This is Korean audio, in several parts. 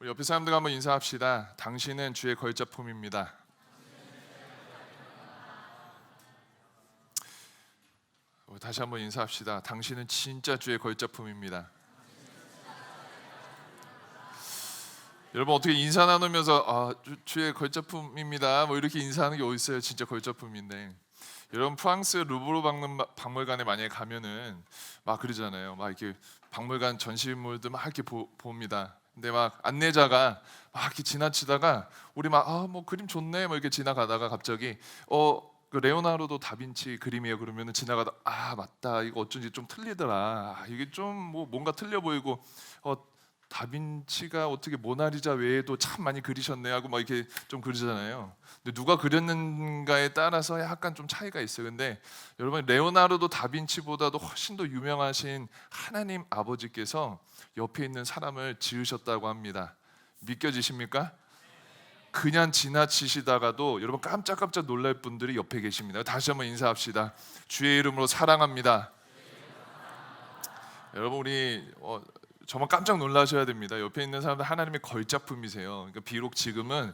우리 옆에 사람들과 한번 인사합시다. 당신은 주의 걸작품입니다. 다시 한번 인사합시다. 당신은 진짜 주의 걸작품입니다. 여러분 어떻게 인사 나누면서 주의 걸작품입니다 뭐 이렇게 인사하는 게 어디 있어요? 진짜 걸작품인데. 여러분 프랑스 루브르 박물관에 만약에 가면은 막 그러잖아요. 막 이렇게 박물관 전시물들 막 이렇게 봅니다. 근데 막 안내자가 막 이렇게 지나치다가 우리 막 뭐 그림 좋네 뭐 이렇게 지나가다가 갑자기 그 레오나르도 다빈치 그림이에요. 그러면은 지나가다 맞다 이거 어쩐지 좀 틀리더라. 이게 좀 뭐 뭔가 틀려 보이고 다빈치가 어떻게 모나리자 외에도 참 많이 그리셨네 하고 막 이렇게 좀 그러잖아요. 근데 누가 그렸는가에 따라서 약간 좀 차이가 있어요. 근데 여러분 레오나르도 다빈치보다도 훨씬 더 유명하신 하나님 아버지께서 옆에 있는 사람을 지으셨다고 합니다. 믿겨지십니까? 그냥 지나치시다가도 여러분 깜짝깜짝 놀랄 분들이 옆에 계십니다. 다시 한번 인사합시다. 주의 이름으로 사랑합니다. 여러분 우리 정말 깜짝 놀라셔야 됩니다. 옆에 있는 사람들 하나님의 걸작품이세요. 그러니까 비록 지금은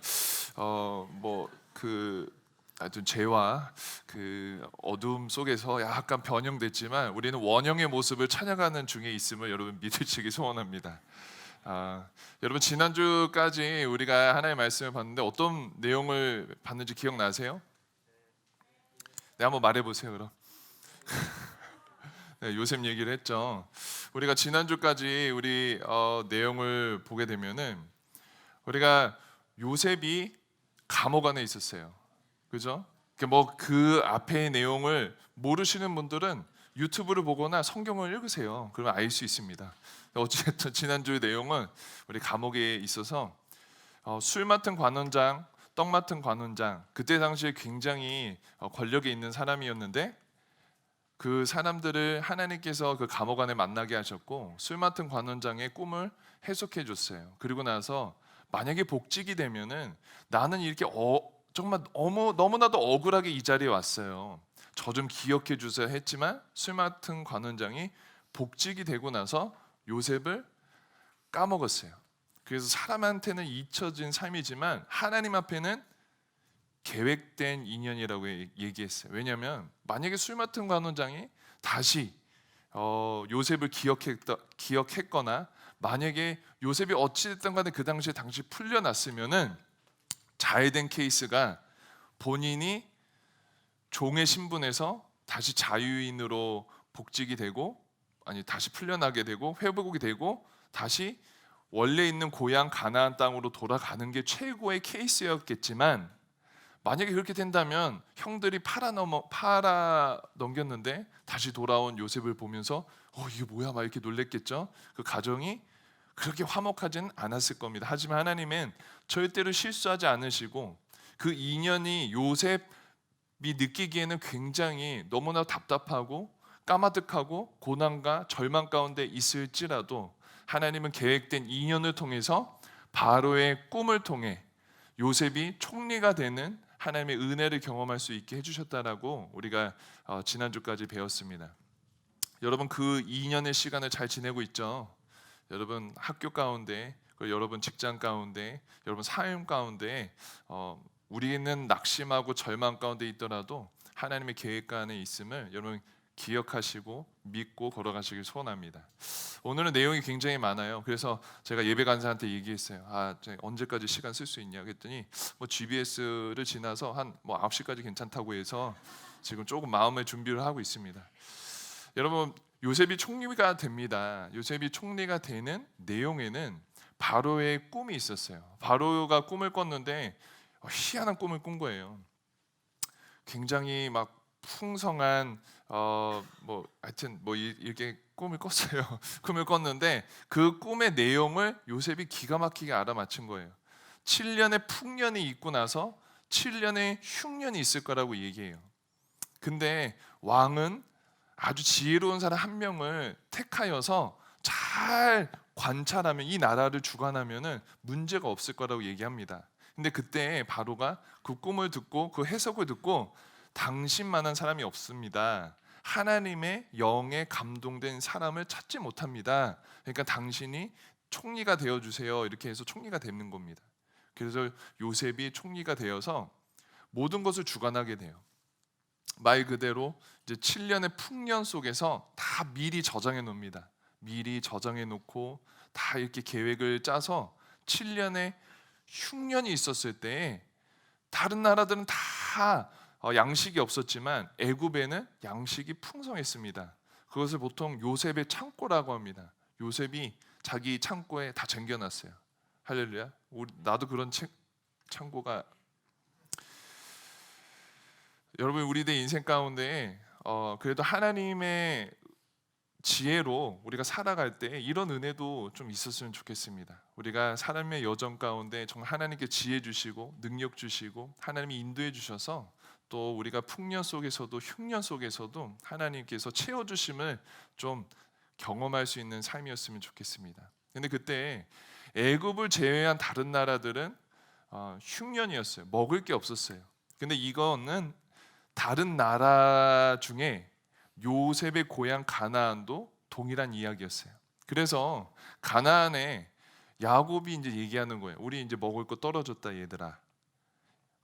하여튼 죄와 그 어둠 속에서 약간 변형됐지만 우리는 원형의 모습을 찬양하는 중에 있음을 여러분 믿으시기 소원합니다. 여러분 지난주까지 우리가 하나님의 말씀을 봤는데 어떤 내용을 봤는지 기억나세요? 네, 한번 말해보세요. 그럼 네, 요셉 얘기를 했죠. 우리가 지난주까지 우리 내용을 보게 되면은 우리가 요셉이 감옥 안에 있었어요. 그죠? 그 앞의 내용을 모르시는 분들은 유튜브를 보거나 성경을 읽으세요. 그러면 알 수 있습니다. 어쨌든 지난주의 내용은 우리 감옥에 있어서 술 맡은 관원장, 떡 맡은 관원장, 그때 당시에 굉장히 권력에 있는 사람이었는데 그 사람들을 하나님께서 그 감옥 안에 만나게 하셨고 술 맡은 관원장의 꿈을 해석해 줬어요. 그리고 나서 만약에 복직이 되면은 나는 이렇게 정말 너무나도 억울하게 이 자리에 왔어요. 저 좀 기억해 주세요 했지만 술 맡은 관원장이 복직이 되고 나서 요셉을 까먹었어요. 그래서 사람한테는 잊혀진 삶이지만 하나님 앞에는 계획된 인연이라고 얘기했어요. 왜냐하면 만약에 술 맡은 관원장이 다시 요셉을 기억했거나 만약에 요셉이 어찌됐든 간에 그 당시에 풀려났으면은 자해된 케이스가 본인이 종의 신분에서 다시 자유인으로 복직이 되고 다시 풀려나게 되고 회복이 되고 다시 원래 있는 고향 가나안 땅으로 돌아가는 게 최고의 케이스였겠지만 만약에 그렇게 된다면 형들이 팔아 넘겼는데 다시 돌아온 요셉을 보면서 이게 뭐야 막 이렇게 놀랬겠죠. 그 가정이 그렇게 화목하지는 않았을 겁니다. 하지만 하나님은 절대로 실수하지 않으시고 그 인연이 요셉이 느끼기에는 굉장히 너무나 답답하고 까마득하고 고난과 절망 가운데 있을지라도 하나님은 계획된 인연을 통해서 바로의 꿈을 통해 요셉이 총리가 되는 하나님의 은혜를 경험할 수 있게 해주셨다라고 우리가 지난주까지 배웠습니다. 여러분 그 2년의 시간을 잘 지내고 있죠? 여러분 학교 가운데, 여러분 직장 가운데, 여러분 삶 가운데 우리는 낙심하고 절망 가운데 있더라도 하나님의 계획 안에 있음을 여러분 기억하시고 믿고 걸어가시길 소원합니다. 오늘은 내용이 굉장히 많아요. 그래서 제가 예배 간사한테 얘기했어요. 언제까지 시간 쓸 수 있냐 그랬더니 GBS를 지나서 한 9시까지 괜찮다고 해서 지금 조금 마음의 준비를 하고 있습니다. 여러분 요셉이 총리가 됩니다. 요셉이 총리가 되는 내용에는 바로의 꿈이 있었어요. 바로가 꿈을 꿨는데 희한한 꿈을 꾼 거예요. 굉장히 막 풍성한 이렇게 꿈을 꿨어요. 꿈을 꿨는데 그 꿈의 내용을 요셉이 기가 막히게 알아맞힌 거예요. 7년의 풍년이 있고 나서 7년의 흉년이 있을 거라고 얘기해요. 근데 왕은 아주 지혜로운 사람 한 명을 택하여서 잘 관찰하면 이 나라를 주관하면은 문제가 없을 거라고 얘기합니다. 근데 그때 바로가 그 꿈을 듣고 그 해석을 듣고 당신만한 사람이 없습니다. 하나님의 영에 감동된 사람을 찾지 못합니다. 그러니까 당신이 총리가 되어 주세요. 이렇게 해서 총리가 되는 겁니다. 그래서 요셉이 총리가 되어서 모든 것을 주관하게 돼요. 말 그대로 이제 7년의 풍년 속에서 다 미리 저장해 놓습니다. 미리 저장해 놓고 다 이렇게 계획을 짜서 7년의 흉년이 있었을 때 다른 나라들은 다 양식이 없었지만 애굽에는 양식이 풍성했습니다. 그것을 보통 요셉의 창고라고 합니다. 요셉이 자기 창고에 다 쟁겨놨어요. 할렐루야. 나도 그런 창고가, 여러분 우리들 인생 가운데 그래도 하나님의 지혜로 우리가 살아갈 때 이런 은혜도 좀 있었으면 좋겠습니다. 우리가 삶의 여정 가운데 정말 하나님께 지혜 주시고 능력 주시고 하나님이 인도해 주셔서 또 우리가 풍년 속에서도 흉년 속에서도 하나님께서 채워 주심을 좀 경험할 수 있는 삶이었으면 좋겠습니다. 근데 그때 애굽을 제외한 다른 나라들은 흉년이었어요. 먹을 게 없었어요. 근데 이거는 다른 나라 중에 요셉의 고향 가나안도 동일한 이야기였어요. 그래서 가나안에 야곱이 이제 얘기하는 거예요. 우리 이제 먹을 거 떨어졌다 얘들아.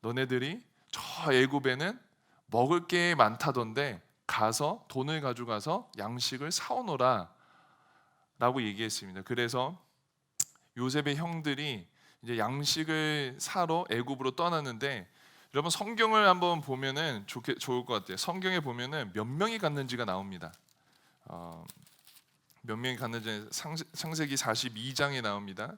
너네들이 저 애굽에는 먹을 게 많다던데 가서 돈을 가져가서 양식을 사오너라 라고 얘기했습니다. 그래서 요셉의 형들이 이제 양식을 사러 애굽으로 떠났는데, 여러분 성경을 한번 보면은 좋을 것 같아요. 성경에 보면은 몇 명이 갔는지가 나옵니다. 몇 명이 갔는지 창세기 42장에 나옵니다.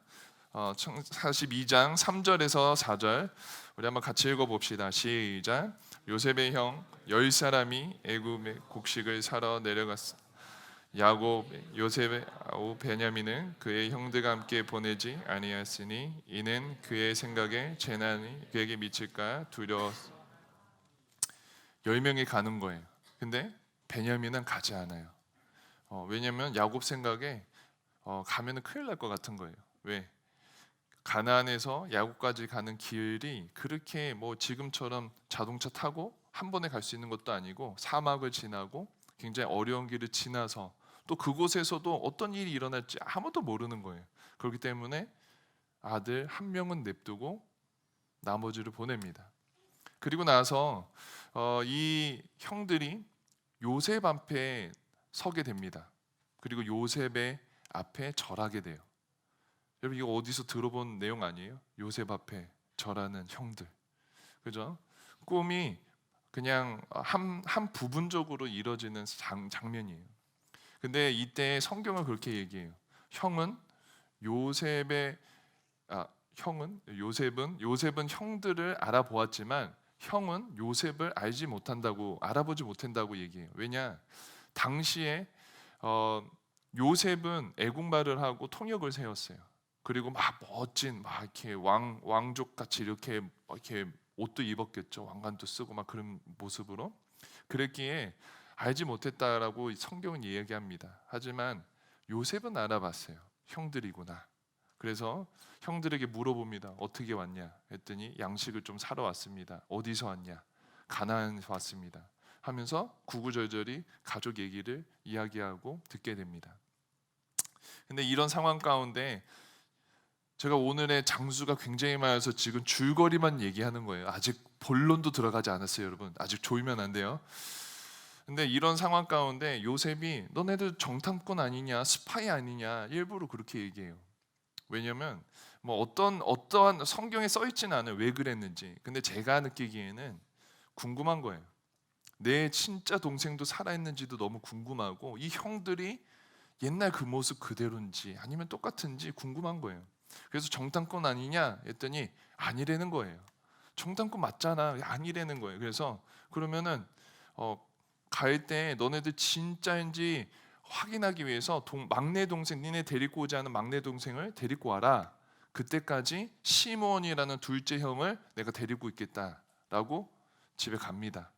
42장 3절에서 4절 우리 한번 같이 읽어봅시다. 시작. 요셉의 형 10사람이 애굽의 곡식을 사러 내려갔어. 야곱, 요셉의 아우 베냐민은 그의 형들과 함께 보내지 아니하였으니 이는 그의 생각에 재난이 그에게 미칠까 두려워서 10명이 가는 거예요. 근데 베냐민은 가지 않아요. 왜냐하면 야곱 생각에 가면은 큰일 날 것 같은 거예요. 왜? 가나안에서 야곱까지 가는 길이 그렇게 뭐 지금처럼 자동차 타고 한 번에 갈 수 있는 것도 아니고 사막을 지나고 굉장히 어려운 길을 지나서 또 그곳에서도 어떤 일이 일어날지 아무도 모르는 거예요. 그렇기 때문에 아들 한 명은 냅두고 나머지를 보냅니다. 그리고 나서 이 형들이 요셉 앞에 서게 됩니다. 그리고 요셉의 앞에 절하게 돼요. 여러분 이거 어디서 들어본 내용 아니에요? 요셉 앞에 절하는 형들, 그죠? 꿈이 그냥 한 부분적으로 이루어지는 장면이에요. 근데 이때 성경은 그렇게 얘기해요. 요셉은 형들을 알아보았지만 형은 요셉을 알아보지 못한다고 얘기해요. 왜냐? 당시에 요셉은 애국말을 하고 통역을 세웠어요. 그리고 막 멋진 막 이렇게 왕족 같이 이렇게 옷도 입었겠죠. 왕관도 쓰고 막 그런 모습으로. 그랬기에 알지 못했다라고 성경은 이야기합니다. 하지만 요셉은 알아봤어요. 형들이구나. 그래서 형들에게 물어봅니다. 어떻게 왔냐? 했더니 양식을 좀 사러 왔습니다. 어디서 왔냐? 가나안에서 왔습니다. 하면서 구구절절히 가족 얘기를 이야기하고 듣게 됩니다. 근데 이런 상황 가운데 제가 오늘의 장수가 굉장히 많아서 지금 줄거리만 얘기하는 거예요. 아직 본론도 들어가지 않았어요, 여러분. 아직 조이면 안 돼요. 근데 이런 상황 가운데 요셉이 너네들 정탐꾼 아니냐, 스파이 아니냐 일부러 그렇게 얘기해요. 왜냐면 뭐 어떠한 성경에 써 있지는 않아요. 왜 그랬는지. 근데 제가 느끼기에는 궁금한 거예요. 내 진짜 동생도 살아있는지도 너무 궁금하고 이 형들이 옛날 그 모습 그대로인지 아니면 똑같은지 궁금한 거예요. 그래서 정탐꾼 아니냐 했더니 아니라는 거예요. 정탐꾼 맞잖아. 아니라는 거예요. 그래서 그러면은 갈 때 너네들 진짜인지 확인하기 위해서 막내 동생, 니네 데리고 오지 않은 막내 동생을 데리고 와라. 그때까지 시므온이라는 둘째 형을 내가 데리고 있겠다라고 집에 갑니다.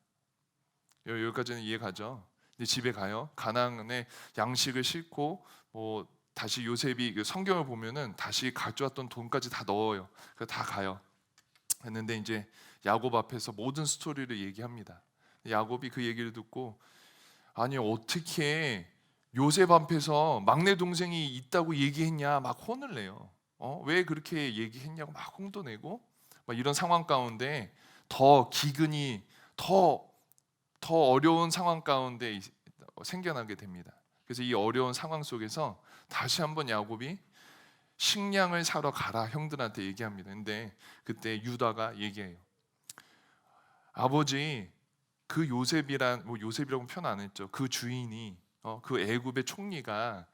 여기까지는 이해가죠? 근데 집에 가요. 가나안에 양식을 싣고 다시 요셉이 성경을 보면은 다시 가져왔던 돈까지 다 넣어요. 그래서 다 가요. 했는데 이제 야곱 앞에서 모든 스토리를 얘기합니다. 야곱이 그 얘기를 듣고 아니 어떻게 요셉 앞에서 막내 동생이 있다고 얘기했냐 막 혼을 내요. 왜 그렇게 얘기했냐고 막 홍도 내고 막 이런 상황 가운데 더 기근이 더 어려운 상황 가운데 생겨나게 됩니다. 그래서 이 어려운 상황 속에서 다시 한번 야곱이 식량을 사러 가라 형들한테 얘기합니다. 근데 그때 유다가 얘기해요. 아버지, 그 요셉이라고 표현 안 했죠. 그 주인이 그 애굽의 총리가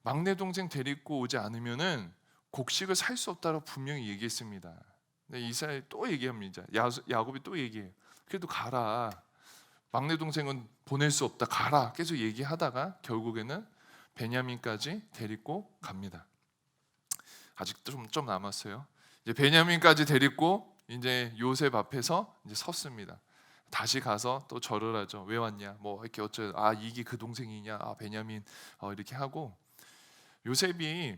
막내 동생 데리고 오지 않으면은 곡식을 살 수 없다고 분명히 얘기했습니다. 근데 이스라엘 또 얘기합니다. 야곱이 또 얘기해요. 그래도 가라. 막내 동생은 보낼 수 없다. 가라. 계속 얘기하다가 결국에는 베냐민까지 데리고 갑니다. 아직도 좀 남았어요. 이제 베냐민까지 데리고 이제 요셉 앞에서 이제 섰습니다. 다시 가서 또 절을 하죠. 왜 왔냐? 뭐 이렇게 이게 그 동생이냐? 베냐민 이렇게 하고 요셉이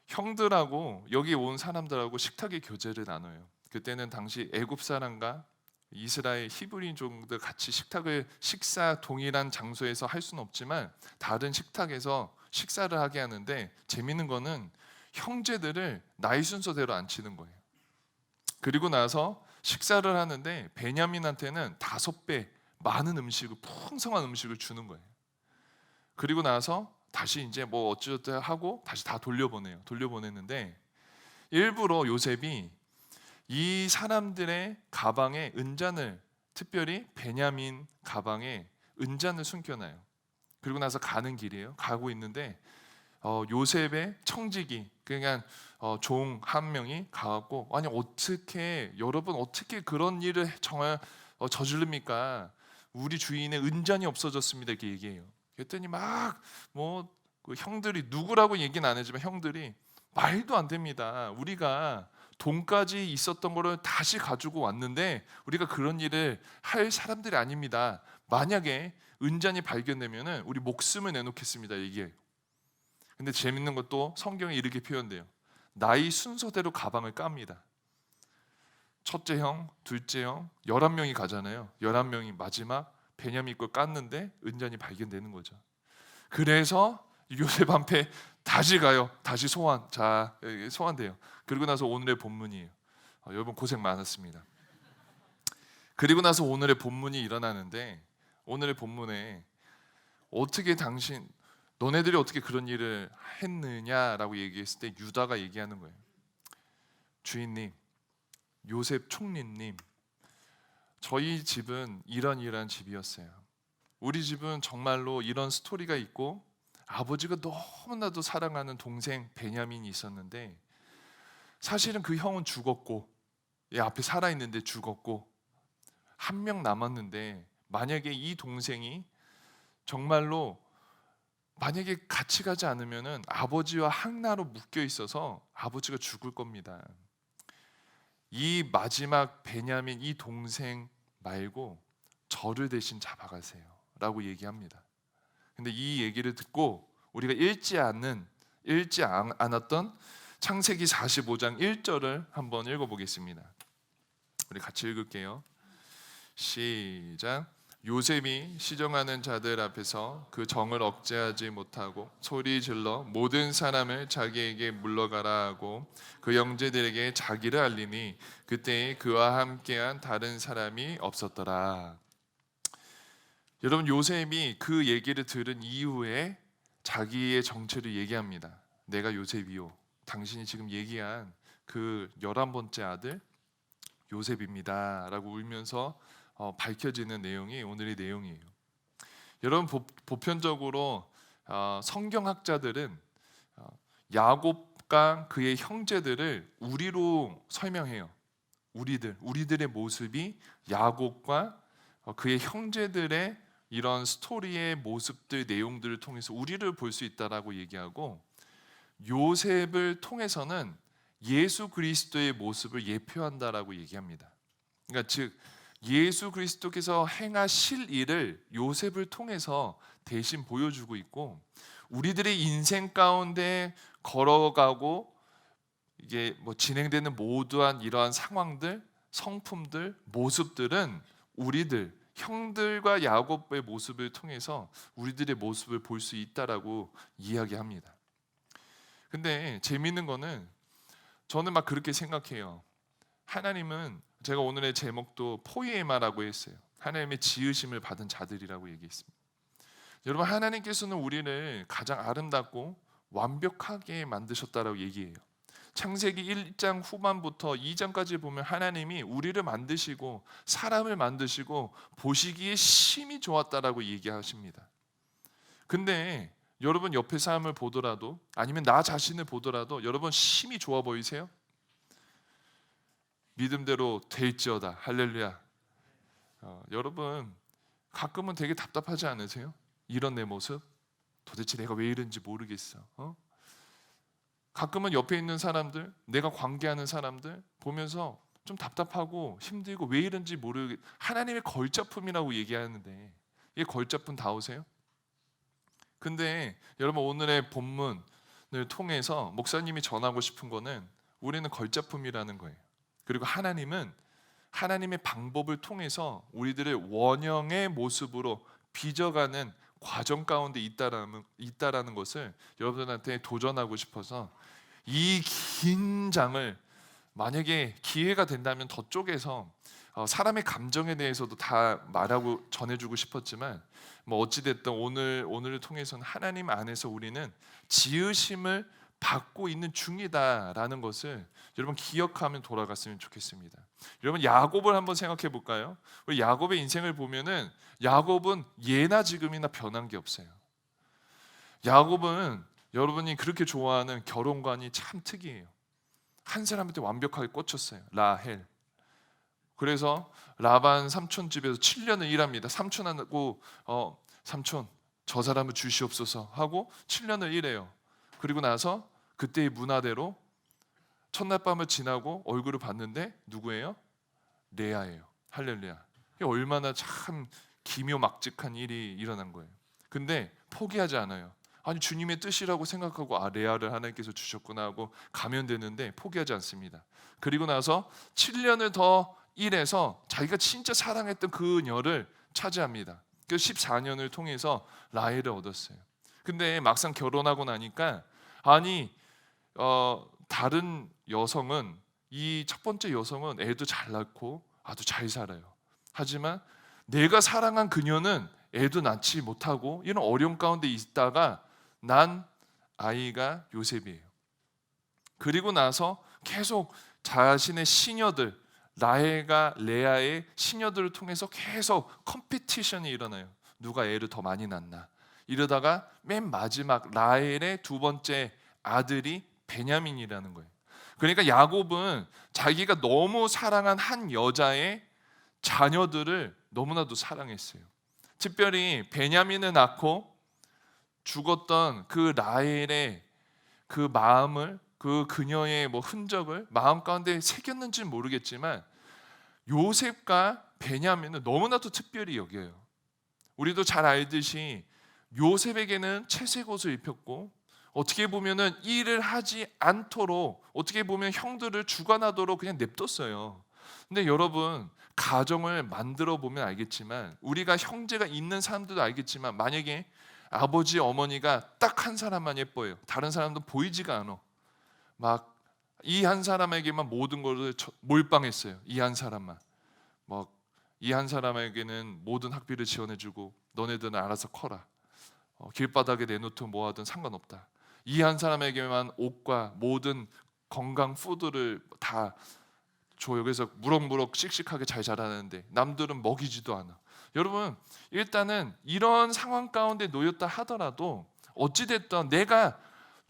형들하고 여기 온 사람들하고 식탁의 교제를 나눠요. 그때는 당시 애굽 사람과 이스라엘 히브리 종들 같이 식사 동일한 장소에서 할 수는 없지만 다른 식탁에서 식사를 하게 하는데 재밌는 거는 형제들을 나이 순서대로 앉히는 거예요. 그리고 나서 식사를 하는데 베냐민한테는 5배 많은 음식을 풍성한 음식을 주는 거예요. 그리고 나서 다시 이제 뭐 어쩌다 하고 다시 다 돌려보냈는데 일부러 요셉이 이 사람들의 가방에 은잔을 특별히 베냐민 가방에 은잔을 숨겨놔요. 그리고 나서 가는 길이에요. 가고 있는데 요셉의 청지기 그냥 종 한 명이 가갖고 아니 여러분 어떻게 그런 일을 정말 저지릅니까? 우리 주인의 은잔이 없어졌습니다 이렇게 얘기해요. 그랬더니 그 형들이 누구라고 얘기는 안 하지만 형들이 말도 안 됩니다. 우리가 돈까지 있었던 거를 다시 가지고 왔는데 우리가 그런 일을 할 사람들이 아닙니다. 만약에 은잔이 발견되면은 우리 목숨을 내놓겠습니다 얘기해요. 근데 재밌는 것도 성경에 이렇게 표현돼요. 나이 순서대로 가방을 깝니다. 첫째 형, 둘째 형, 11명이 가잖아요. 11명이 마지막 베냐민 걸 깠는데 은잔이 발견되는 거죠. 그래서 요셉 앞에 다시 가요. 다시 소환돼요. 그리고 나서 오늘의 본문이에요. 여러분 고생 많았습니다. 그리고 나서 오늘의 본문이 일어나는데 오늘의 본문에 너네들이 어떻게 그런 일을 했느냐라고 얘기했을 때 유다가 얘기하는 거예요. 주인님, 요셉 총리님, 저희 집은 이런 집이었어요. 우리 집은 정말로 이런 스토리가 있고 아버지가 너무나도 사랑하는 동생 베냐민이 있었는데 사실은 그 형은 죽었고 앞에 살아있는데 죽었고 한 명 남았는데 만약에 이 동생이 정말로 만약에 같이 가지 않으면은 아버지와 항나로 묶여 있어서 아버지가 죽을 겁니다. 이 마지막 베냐민 이 동생 말고 저를 대신 잡아가세요 라고 얘기합니다. 근데 이 얘기를 듣고 우리가 읽지 않았던 창세기 45장 1절을 한번 읽어보겠습니다. 우리 같이 읽을게요. 시작. 요셉이 시정하는 자들 앞에서 그 정을 억제하지 못하고 소리 질러 모든 사람을 자기에게 물러가라 하고 그 형제들에게 자기를 알리니 그때에 그와 함께한 다른 사람이 없었더라. 여러분 요셉이 그 얘기를 들은 이후에 자기의 정체를 얘기합니다. 내가 요셉이요. 당신이 지금 얘기한 그 11번째 아들 요셉입니다 라고 울면서 밝혀지는 내용이 오늘의 내용이에요. 여러분 보편적으로 성경학자들은 야곱과 그의 형제들을 우리로 설명해요. 우리들의 모습이 야곱과 그의 형제들의 이런 스토리의 모습들 내용들을 통해서 우리를 볼 수 있다라고 얘기하고 요셉을 통해서는 예수 그리스도의 모습을 예표한다라고 얘기합니다. 그러니까 즉 예수 그리스도께서 행하실 일을 요셉을 통해서 대신 보여주고 있고 우리들의 인생 가운데 걸어가고 이게 진행되는 모두한 이러한 상황들, 성품들, 모습들은 우리들 형들과 야곱의 모습을 통해서 우리들의 모습을 볼 수 있다라고 이야기합니다. 근데 재미있는 거는 저는 막 그렇게 생각해요. 하나님은, 제가 오늘의 제목도 포이에마라고 했어요. 하나님의 지으심을 받은 자들이라고 얘기했습니다. 여러분, 하나님께서는 우리를 가장 아름답고 완벽하게 만드셨다라고 얘기해요. 창세기 1장 후반부터 2장까지 보면 하나님이 우리를 만드시고 사람을 만드시고 보시기에 심히 좋았다라고 얘기하십니다. 근데 여러분 옆에 사람을 보더라도, 아니면 나 자신을 보더라도 여러분 심히 좋아 보이세요? 믿음대로 될지어다. 할렐루야. 여러분 가끔은 되게 답답하지 않으세요? 이런 내 모습 도대체 내가 왜 이런지 모르겠어. 가끔은 옆에 있는 사람들, 내가 관계하는 사람들 보면서 좀 답답하고 힘들고 왜 이런지 모르겠. 하나님의 걸작품이라고 얘기하는데 이게 걸작품다우세요? 근데 여러분 오늘의 본문을 통해서 목사님이 전하고 싶은 거는 우리는 걸작품이라는 거예요. 그리고 하나님은 하나님의 방법을 통해서 우리들을 원형의 모습으로 빚어가는 과정 가운데 있다라는 것을 여러분들한테 도전하고 싶어서 이 긴 장을 만약에 기회가 된다면 더 쪼개서 사람의 감정에 대해서도 다 말하고 전해주고 싶었지만 뭐 어찌됐든 오늘을 통해서는 하나님 안에서 우리는 지으심을 받고 있는 중이다라는 것을 여러분 기억하면 돌아갔으면 좋겠습니다. 여러분 야곱을 한번 생각해 볼까요? 우리 야곱의 인생을 보면은 야곱은 예나 지금이나 변한 게 없어요. 야곱은 여러분이 그렇게 좋아하는 결혼관이 참 특이해요. 한 사람한테 완벽하게 꽂혔어요. 라헬. 그래서 라반 삼촌 집에서 7년을 일합니다. 삼촌하고 삼촌 저 사람을 주시옵소서 하고 7년을 일해요. 그리고 나서 그때의 문화대로 첫날 밤을 지나고 얼굴을 봤는데 누구예요? 레아예요. 할렐루야. 이게 얼마나 참 기묘막직한 일이 일어난 거예요. 근데 포기하지 않아요. 아니 주님의 뜻이라고 생각하고 레아를 하나님께서 주셨구나 하고 가면 되는데 포기하지 않습니다. 그리고 나서 7년을 더 일해서 자기가 진짜 사랑했던 그녀를 차지합니다. 그 14년을 통해서 라헬을 얻었어요. 근데 막상 결혼하고 나니까 다른 여성은, 이 첫 번째 여성은 애도 잘 낳고 아주 잘 살아요. 하지만 내가 사랑한 그녀는 애도 낳지 못하고 이런 어려움 가운데 있다가 난 아이가 요셉이에요. 그리고 나서 계속 자신의 시녀들, 라헬과 레아의 시녀들을 통해서 계속 컴피티션이 일어나요. 누가 애를 더 많이 낳나. 이러다가 맨 마지막 라헬의 두 번째 아들이 베냐민이라는 거예요. 그러니까 야곱은 자기가 너무 사랑한 한 여자의 자녀들을 너무나도 사랑했어요. 특별히 베냐민을 낳고 죽었던 그 라헬의 그 마음을, 그 그녀의 흔적을 마음 가운데 새겼는지는 모르겠지만 요셉과 베냐민은 너무나도 특별히 여겨요. 우리도 잘 알듯이 요셉에게는 채색 옷을 입혔고 어떻게 보면은 일을 하지 않도록, 어떻게 보면 형들을 주관하도록 그냥 냅뒀어요. 근데 여러분 가정을 만들어 보면 알겠지만, 우리가 형제가 있는 사람들도 알겠지만, 만약에 아버지 어머니가 딱 한 사람만 예뻐요. 다른 사람도 보이지가 않아. 막 이 한 사람에게만 모든 것을 몰빵했어요. 이 한 사람만. 막 이 한 사람에게는 모든 학비를 지원해주고 너네들은 알아서 커라. 길바닥에 내놓든 뭐하든 상관없다. 이 한 사람에게만 옷과 모든 건강 푸드를 다 줘요. 그래서 무럭무럭 씩씩하게 잘 자라는데 남들은 먹이지도 않아. 여러분 일단은 이런 상황 가운데 놓였다 하더라도 어찌됐든 내가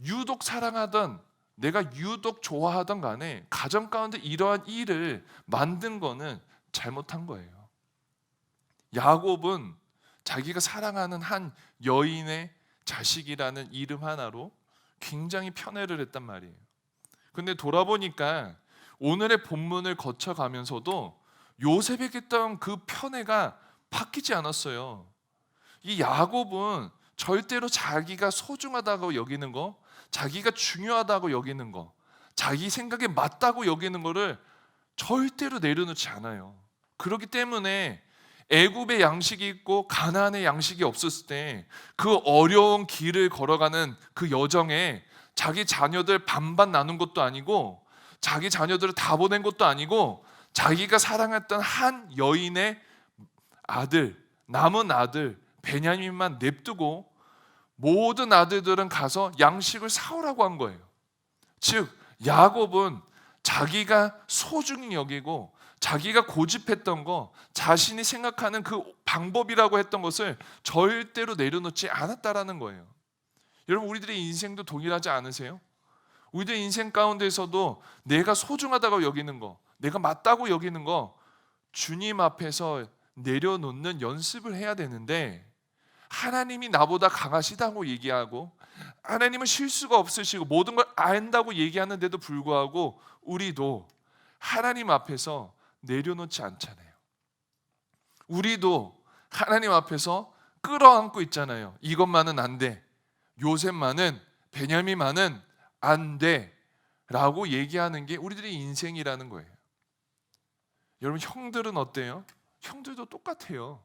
유독 사랑하던, 내가 유독 좋아하던 간에 가정 가운데 이러한 일을 만든 거는 잘못한 거예요. 야곱은 자기가 사랑하는 한 여인의 자식이라는 이름 하나로 굉장히 편애를 했단 말이에요. 근데 돌아보니까 오늘의 본문을 거쳐가면서도 요셉에게 했던 그 편애가 바뀌지 않았어요. 이 야곱은 절대로 자기가 소중하다고 여기는 거, 자기가 중요하다고 여기는 거, 자기 생각에 맞다고 여기는 거를 절대로 내려놓지 않아요. 그렇기 때문에 애굽의 양식이 있고 가나안의 양식이 없었을 때 그 어려운 길을 걸어가는 그 여정에 자기 자녀들 반반 나눈 것도 아니고 자기 자녀들을 다 보낸 것도 아니고 자기가 사랑했던 한 여인의 아들, 남은 아들 베냐민만 냅두고 모든 아들들은 가서 양식을 사오라고 한 거예요. 즉 야곱은 자기가 소중히 여기고 자기가 고집했던 거, 자신이 생각하는 그 방법이라고 했던 것을 절대로 내려놓지 않았다라는 거예요. 여러분, 우리들의 인생도 동일하지 않으세요? 우리들의 인생 가운데서도 내가 소중하다고 여기는 거, 내가 맞다고 여기는 거 주님 앞에서 내려놓는 연습을 해야 되는데, 하나님이 나보다 강하시다고 얘기하고 하나님은 실수가 없으시고 모든 걸 안다고 얘기하는데도 불구하고 우리도 하나님 앞에서 내려놓지 않잖아요. 우리도 하나님 앞에서 끌어안고 있잖아요. 이것만은 안 돼, 요셉만은, 베냐민만은 안 돼 라고 얘기하는 게 우리들의 인생이라는 거예요. 여러분, 형들은 어때요? 형들도 똑같아요.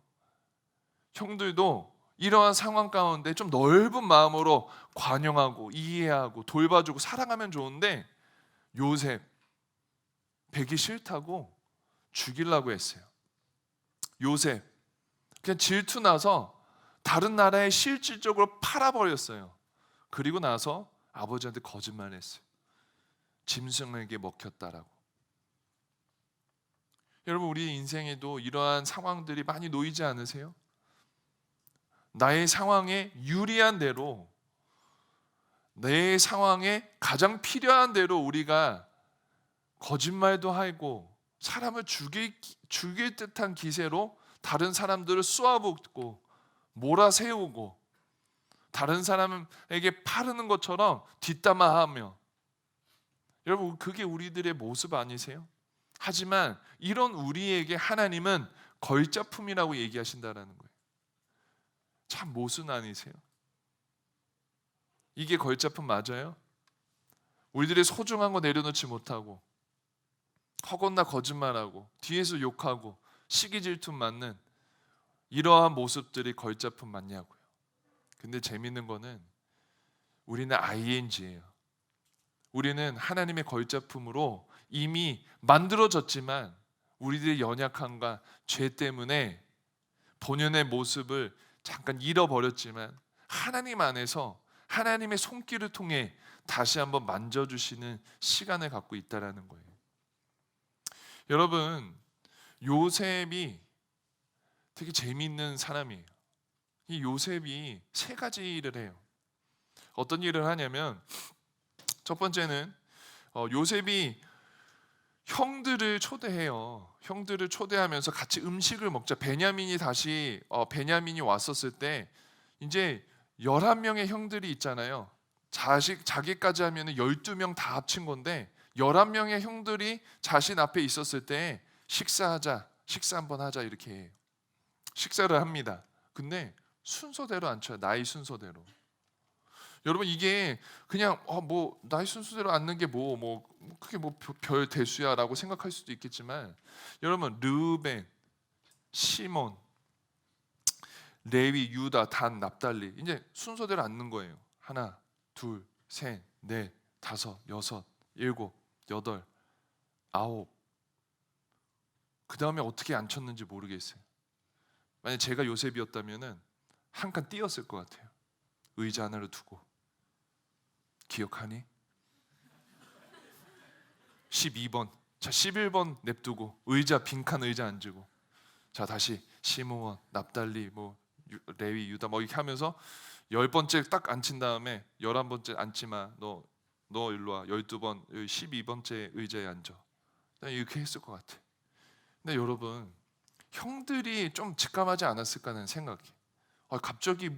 형들도 이러한 상황 가운데 좀 넓은 마음으로 관용하고 이해하고 돌봐주고 사랑하면 좋은데, 요셉 베기 싫다고 죽이려고 했어요. 요셉 그냥 질투나서 다른 나라에 실질적으로 팔아버렸어요. 그리고 나서 아버지한테 거짓말했어요. 짐승에게 먹혔다라고. 여러분, 우리 인생에도 이러한 상황들이 많이 놓이지 않으세요? 나의 상황에 유리한 대로, 내 상황에 가장 필요한 대로 우리가 거짓말도 하고 사람을 죽일 듯한 기세로 다른 사람들을 쏘아붙고 몰아세우고 다른 사람에게 파르는 것처럼 뒷담화하며, 여러분, 그게 우리들의 모습 아니세요? 하지만 이런 우리에게 하나님은 걸작품이라고 얘기하신다는 거예요. 참 모순 아니세요? 이게 걸작품 맞아요? 우리들의 소중한 거 내려놓지 못하고 허겁나 거짓말하고 뒤에서 욕하고 시기 질투 맞는 이러한 모습들이 걸작품 맞냐고요. 근데 재밌는 거는 우리는 ING예요. 우리는 하나님의 걸작품으로 이미 만들어졌지만 우리들의 연약함과 죄 때문에 본연의 모습을 잠깐 잃어버렸지만 하나님 안에서 하나님의 손길을 통해 다시 한번 만져주시는 시간을 갖고 있다라는 거예요. 여러분, 요셉이 되게 재미있는 사람이에요. 이 요셉이 세 가지 일을 해요. 어떤 일을 하냐면, 첫 번째는 요셉이 형들을 초대해요. 형들을 초대하면서 같이 음식을 먹자. 베냐민이 왔었을 때 이제 11명의 형들이 있잖아요. 자기까지 하면 12명 다 합친 건데 11명의 형들이 자신 앞에 있었을 때 식사 한번 하자 이렇게 해요. 식사를 합니다. 근데 순서대로 안 쳐요. 나이 순서대로. 여러분, 이게 그냥 뭐 나이 순서대로 앉는 게 그게 별 대수야라고 생각할 수도 있겠지만, 여러분, 르우벤, 시몬, 레위, 유다, 단, 납달리 이제 순서대로 앉는 거예요. 하나, 둘, 셋, 넷, 다섯, 여섯, 일곱, 여덟, 아홉. 그 다음에 어떻게 앉혔는지 모르겠어요. 만약 제가 요셉이었다면은 한 칸 띄었을 것 같아요. 의자 하나를 두고. 기억하니? 12번. 자, 11번 냅두고 빈칸 의자 앉고. 자, 다시 시므온, 납달리, 레위, 유다 이렇게 하면서 10번째 딱 앉힌 다음에 11번째 앉지 마. 너 일로 와. 12번 12번째 의자에 앉아. 이렇게 했을 것 같아. 근데 여러분, 형들이 좀 직감하지 않았을까 하는 생각이. 갑자기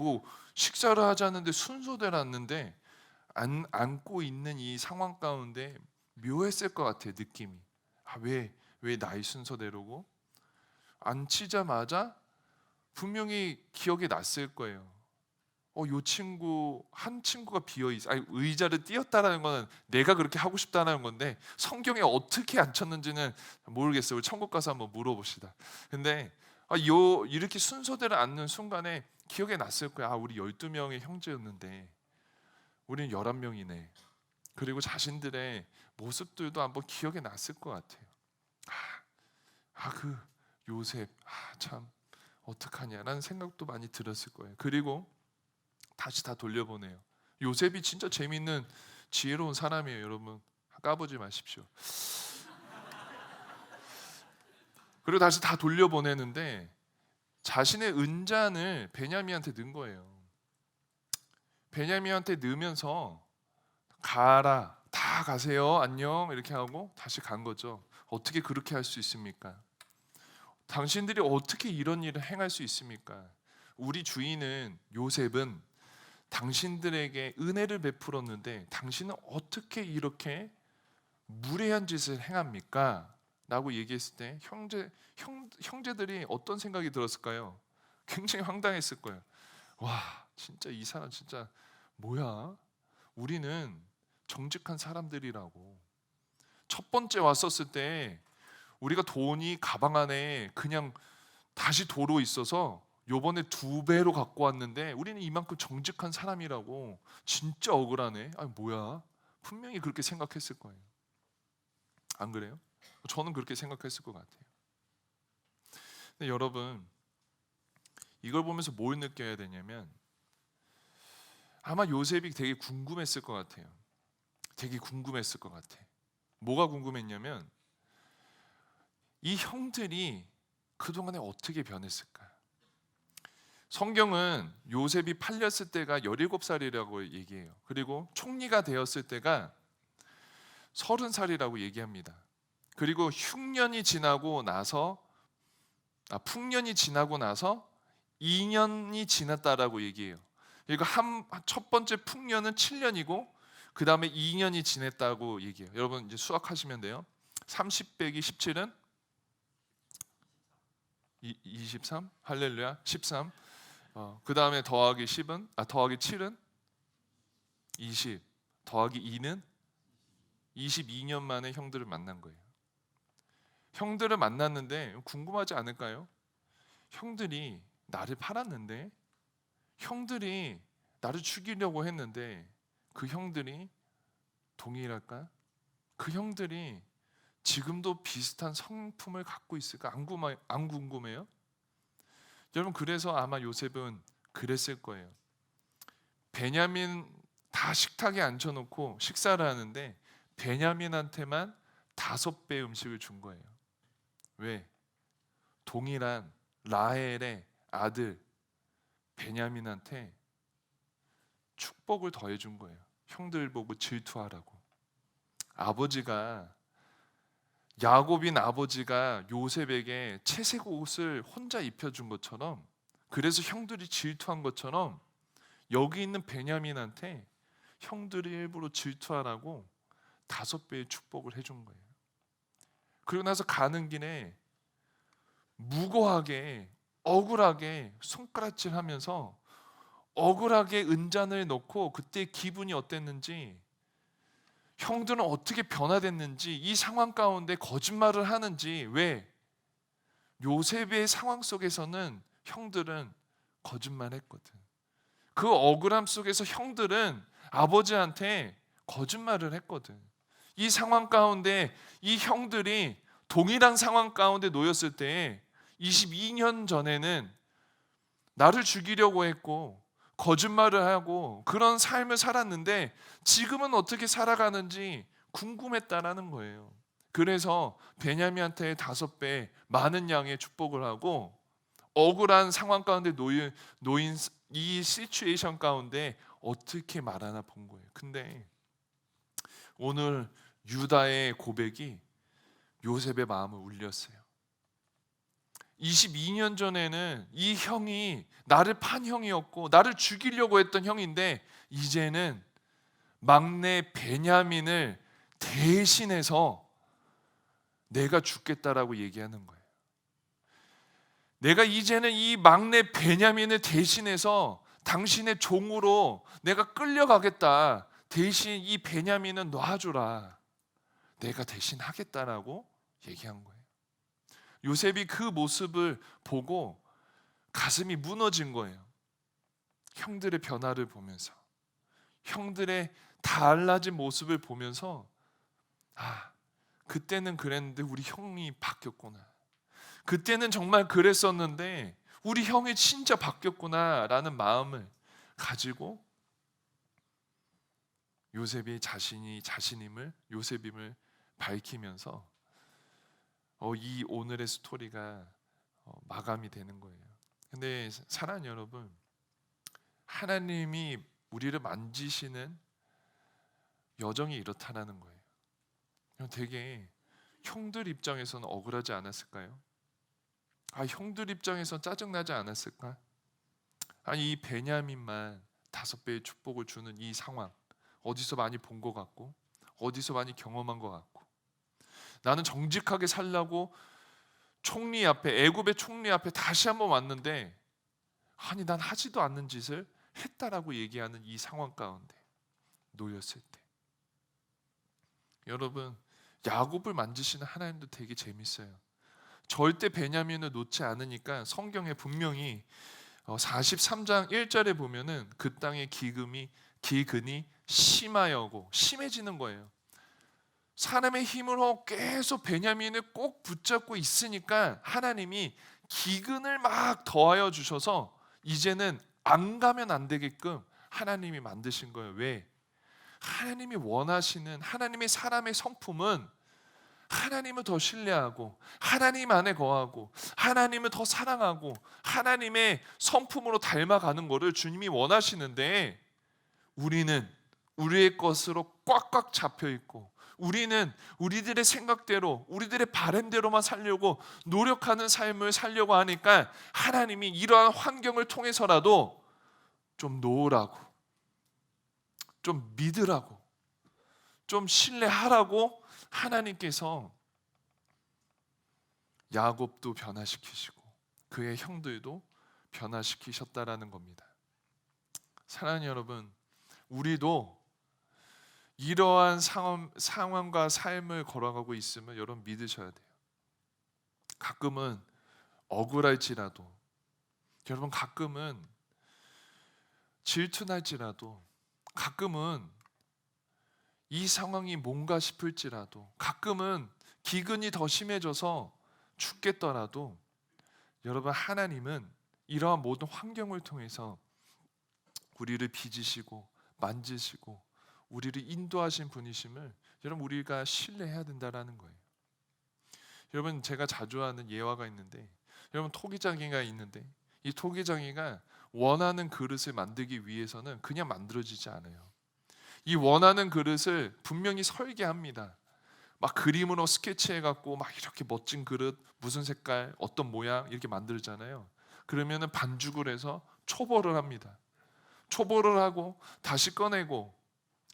식사를 하자는데 순서대로 앉는데 앉고 있는 이 상황 가운데 묘했을 것 같아요. 느낌이. 왜 나이 순서대로고? 앉히자마자 분명히 기억이 났을 거예요. 한 친구가 비어 있어. 의자를 띄었다라는 거는 내가 그렇게 하고 싶다는 건데 성경에 어떻게 앉혔는지는 모르겠어요. 우리 천국 가서 한번 물어봅시다. 근데 이렇게 순서대로 앉는 순간에 기억에 났을 거야. 우리 12명의 형제였는데 우리는 11명이네. 그리고 자신들의 모습들도 한번 기억에 났을 것 같아요. 그 요셉, 참 어떡하냐라는 생각도 많이 들었을 거예요. 그리고 다시 다 돌려보내요. 요셉이 진짜 재밌는 지혜로운 사람이에요. 여러분 까보지 마십시오. 그리고 다시 다 돌려보내는데 자신의 은잔을 베냐민한테 넣은 거예요. 베냐민한테 넣으면서 가라, 다 가세요, 안녕 이렇게 하고 다시 간 거죠. 어떻게 그렇게 할 수 있습니까? 당신들이 어떻게 이런 일을 행할 수 있습니까? 우리 주인은 요셉은 당신들에게 은혜를 베풀었는데 당신은 어떻게 이렇게 무례한 짓을 행합니까? 라고 얘기했을 때 형제들이 어떤 생각이 들었을까요? 굉장히 황당했을 거예요. 와, 진짜 이 사람 진짜 뭐야? 우리는 정직한 사람들이라고. 첫 번째 왔었을 때 우리가 돈이 가방 안에 그냥 다시 도로 있어서 요번에 2배로 갖고 왔는데 우리는 이만큼 정직한 사람이라고. 진짜 억울하네. 뭐야? 분명히 그렇게 생각했을 거예요. 안 그래요? 저는 그렇게 생각했을 것 같아요. 근데 여러분, 이걸 보면서 뭘 느껴야 되냐면 아마 요셉이 되게 궁금했을 것 같아요. 되게 궁금했을 것 같아. 뭐가 궁금했냐면 이 형들이 그동안에 어떻게 변했을까? 성경은 요셉이 팔렸을 때가 17살이라고 얘기해요. 그리고 총리가 되었을 때가 30살이라고 얘기합니다. 그리고 풍년이 지나고 나서 2년이 지났다라고 얘기해요. 그러니까 첫 번째 풍년은 7년이고 그 다음에 2년이 지냈다고 얘기해요. 여러분 이제 수학하시면 돼요. 30 빼기 17은 23, 할렐루야, 13. 그 다음에 더하기 7은 20, 더하기 2는 22년 만에 형들을 만난 거예요. 형들을 만났는데 궁금하지 않을까요? 형들이 나를 팔았는데, 형들이 나를 죽이려고 했는데 그 형들이 동일할까? 그 형들이 지금도 비슷한 성품을 갖고 있을까? 안 궁금해요? 여러분, 그래서 아마 요셉은 그랬을 거예요. 베냐민 다 식탁에 앉혀놓고 식사를 하는데 베냐민한테만 5배 음식을 준 거예요. 왜? 동일한 라헬의 아들 베냐민한테 축복을 더해준 거예요. 형들 보고 질투하라고. 야곱인 아버지가 요셉에게 채색 옷을 혼자 입혀준 것처럼, 그래서 형들이 질투한 것처럼 여기 있는 베냐민한테 형들이 일부러 질투하라고 5배의 축복을 해준 거예요. 그리고 나서 가는 길에 무고하게 억울하게 손가락질하면서 억울하게 은잔을 넣고 그때 기분이 어땠는지, 형들은 어떻게 변화됐는지, 이 상황 가운데 거짓말을 하는지. 왜? 요셉의 상황 속에서는 형들은 거짓말했거든. 그 억울함 속에서 형들은 아버지한테 거짓말을 했거든. 이 상황 가운데 이 형들이 동일한 상황 가운데 놓였을 때 22년 전에는 나를 죽이려고 했고 거짓말을 하고 그런 삶을 살았는데 지금은 어떻게 살아가는지 궁금했다라는 거예요. 그래서 베냐민한테 5배 많은 양의 축복을 하고 억울한 상황 가운데 놓인 이 시츄에이션 가운데 어떻게 말하나 본 거예요. 근데 오늘 유다의 고백이 요셉의 마음을 울렸어요. 22년 전에는 이 형이 나를 판 형이었고 나를 죽이려고 했던 형인데 이제는 막내 베냐민을 대신해서 내가 죽겠다라고 얘기하는 거예요. 내가 이제는 이 막내 베냐민을 대신해서 당신의 종으로 내가 끌려가겠다. 대신 이 베냐민은 놔주라. 내가 대신 하겠다라고 얘기한 거예요. 요셉이 그 모습을 보고 가슴이 무너진 거예요. 형들의 변화를 보면서, 형들의 달라진 모습을 보면서, 그때는 그랬는데 우리 형이 바뀌었구나. 그때는 정말 그랬었는데 우리 형이 진짜 바뀌었구나라는 마음을 가지고 요셉이 자신임을, 요셉임을 밝히면서 이 오늘의 스토리가 마감이 되는 거예요. 근데 사랑하는 여러분, 하나님이 우리를 만지시는 여정이 이렇다라는 거예요. 되게 형들 입장에서는 억울하지 않았을까요? 형들 입장에서 짜증나지 않았을까? 이 베냐민만 5배의 축복을 주는 이 상황, 어디서 많이 본 것 같고, 어디서 많이 경험한 것 같고, 나는 정직하게 살려고 총리 앞에, 애굽의 총리 앞에 다시 한번 왔는데 난 하지도 않는 짓을 했다라고 얘기하는 이 상황 가운데 놓였을 때, 여러분, 야곱을 만지시는 하나님도 되게 재밌어요. 절대 베냐민을 놓지 않으니까 성경에 분명히 43장 1절에 보면은 그 땅의 기근이 심하여고 심해지는 거예요. 사람의 힘으로 계속 베냐민을 꼭 붙잡고 있으니까 하나님이 기근을 막 더하여 주셔서 이제는 안 가면 안 되게끔 하나님이 만드신 거예요. 왜? 하나님이 원하시는 하나님의 사람의 성품은 하나님을 더 신뢰하고, 하나님 안에 거하고, 하나님을 더 사랑하고, 하나님의 성품으로 닮아가는 것을 주님이 원하시는데, 우리는 우리의 것으로 꽉꽉 잡혀 있고, 우리는 우리들의 생각대로, 우리들의 바램대로만 살려고 노력하는 삶을 살려고 하니까 하나님이 이러한 환경을 통해서라도 좀 놓으라고, 좀 믿으라고, 좀 신뢰하라고 하나님께서 야곱도 변화시키시고 그의 형들도 변화시키셨다라는 겁니다. 사랑하는 여러분, 우리도 이러한 상황과 삶을 걸어가고 있으면 여러분 믿으셔야 돼요. 가끔은 억울할지라도, 여러분 가끔은 질투날지라도, 가끔은 이 상황이 뭔가 싶을지라도, 가끔은 기근이 더 심해져서 죽겠더라도, 여러분 하나님은 이러한 모든 환경을 통해서 우리를 빚으시고 만지시고 우리를 인도하신 분이심을 여러분 우리가 신뢰해야 된다라는 거예요. 여러분, 제가 자주 하는 예화가 있는데, 여러분 토기장이가 있는데 이 토기장이가 원하는 그릇을 만들기 위해서는 그냥 만들어지지 않아요. 이 원하는 그릇을 분명히 설계합니다. 막 그림으로 스케치해갖고 막 이렇게 멋진 그릇, 무슨 색깔, 어떤 모양 이렇게 만들잖아요. 그러면은 반죽을 해서 초벌을 합니다. 초벌을 하고 다시 꺼내고,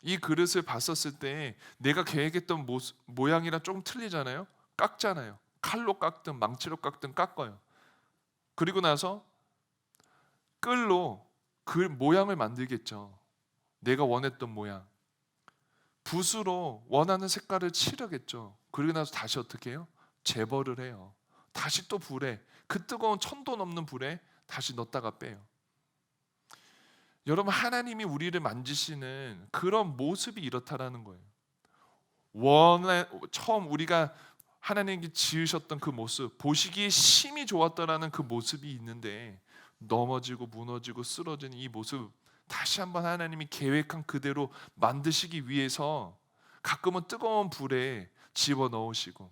이 그릇을 봤었을 때 내가 계획했던 모양이랑 조금 틀리잖아요. 깎잖아요. 칼로 깎든 망치로 깎든 깎아요. 그리고 나서 끌로 그 모양을 만들겠죠. 내가 원했던 모양. 붓으로 원하는 색깔을 칠하겠죠. 그리고 나서 다시 어떻게 해요? 재벌을 해요. 다시 또 불에, 그 뜨거운 1000도 넘는 불에 다시 넣었다가 빼요. 여러분, 하나님이 우리를 만지시는 그런 모습이 이렇다라는 거예요. 처음 우리가 하나님께 지으셨던 그 모습, 보시기에 심히 좋았다라는 그 모습이 있는데 넘어지고 무너지고 쓰러지는 이 모습, 다시 한번 하나님이 계획한 그대로 만드시기 위해서 가끔은 뜨거운 불에 집어넣으시고,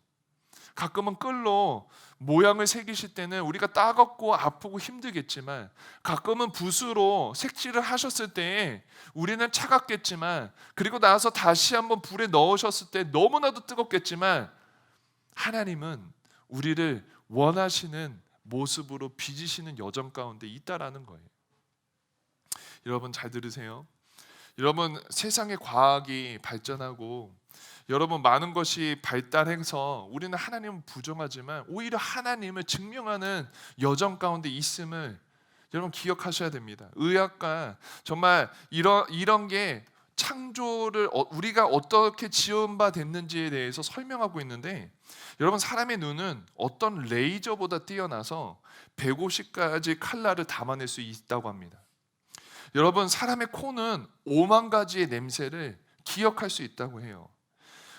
가끔은 끌로 모양을 새기실 때는 우리가 따갑고 아프고 힘들겠지만, 가끔은 붓으로 색칠을 하셨을 때 우리는 차갑겠지만, 그리고 나서 다시 한번 불에 넣으셨을 때 너무나도 뜨겁겠지만, 하나님은 우리를 원하시는 모습으로 빚으시는 여정 가운데 있다라는 거예요. 여러분 잘 들으세요. 여러분, 세상의 과학이 발전하고 여러분 많은 것이 발달해서 우리는 하나님을 부정하지만 오히려 하나님을 증명하는 여정 가운데 있음을 여러분 기억하셔야 됩니다. 의학과 정말 이런 게 창조를 우리가 어떻게 지은 바 됐는지에 대해서 설명하고 있는데, 여러분 사람의 눈은 어떤 레이저보다 뛰어나서 150가지 칼날을 담아낼 수 있다고 합니다. 여러분 사람의 코는 5만 가지의 냄새를 기억할 수 있다고 해요.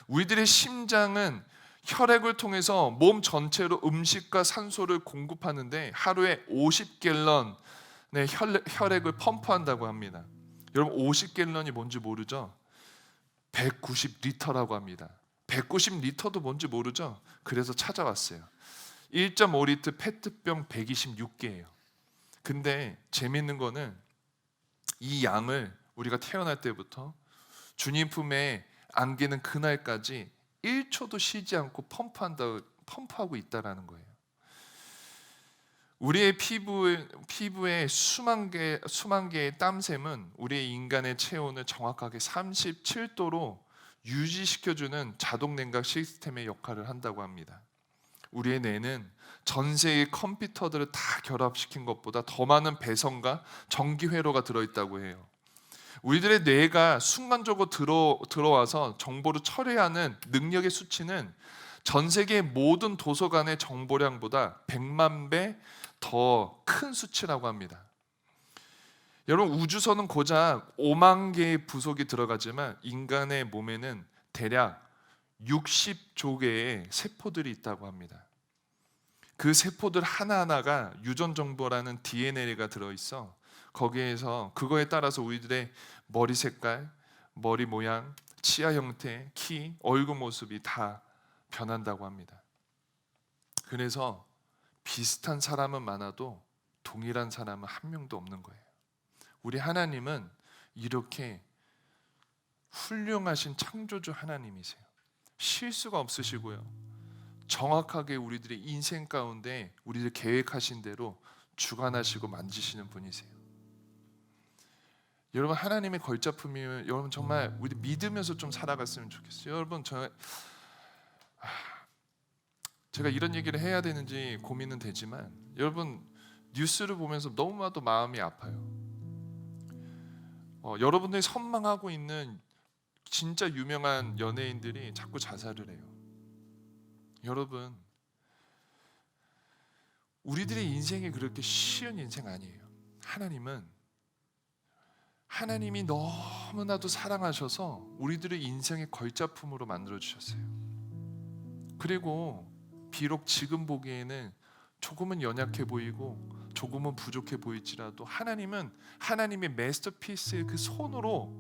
우리들의 심장은 혈액을 통해서 몸 전체로 음식과 산소를 공급하는데 하루에 50갤런의 혈액을 펌프한다고 합니다. 여러분 50갤런이 뭔지 모르죠? 190리터라고 합니다. 190리터도 뭔지 모르죠? 그래서 찾아왔어요. 1.5리터 페트병 126개예요. 근데 재밌는 거는 이 양을 우리가 태어날 때부터 주님 품에 안기는 그날까지 1초도 쉬지 않고 펌프하고 있다라는 거예요. 우리의 피부에 수만 개의 땀샘은 우리의 인간의 체온을 정확하게 37도로 유지시켜주는 자동 냉각 시스템의 역할을 한다고 합니다. 우리의 뇌는 전 세계의 컴퓨터들을 다 결합시킨 것보다 더 많은 배선과 전기 회로가 들어있다고 해요. 우리들의 뇌가 순간적으로 들어와서 정보를 처리하는 능력의 수치는 전 세계 모든 도서관의 정보량보다 100만 배 더 큰 수치라고 합니다. 여러분 우주선은 고작 5만 개의 부속이 들어가지만 인간의 몸에는 대략 60조 개의 세포들이 있다고 합니다. 그 세포들 하나하나가 유전 정보라는 DNA가 들어있어 거기에서 그거에 따라서 우리들의 머리 색깔, 머리 모양, 치아 형태, 키, 얼굴 모습이 다 변한다고 합니다. 그래서 비슷한 사람은 많아도 동일한 사람은 한 명도 없는 거예요. 우리 하나님은 이렇게 훌륭하신 창조주 하나님이세요. 실수가 없으시고요. 정확하게 우리들의 인생 가운데 우리들 계획하신 대로 주관하시고 만지시는 분이세요. 여러분 하나님의 걸작품이면 여러분 정말 우리 믿으면서 좀 살아갔으면 좋겠어요. 여러분 제가 이런 얘기를 해야 되는지 고민은 되지만 여러분 뉴스를 보면서 너무나도 마음이 아파요. 여러분들이 선망하고 있는 진짜 유명한 연예인들이 자꾸 자살을 해요. 여러분 우리들의 인생이 그렇게 쉬운 인생 아니에요. 하나님이 너무나도 사랑하셔서 우리들의 인생의 걸작품으로 만들어주셨어요. 그리고 비록 지금 보기에는 조금은 연약해 보이고 조금은 부족해 보일지라도 하나님은 하나님의 마스터피스의 그 손으로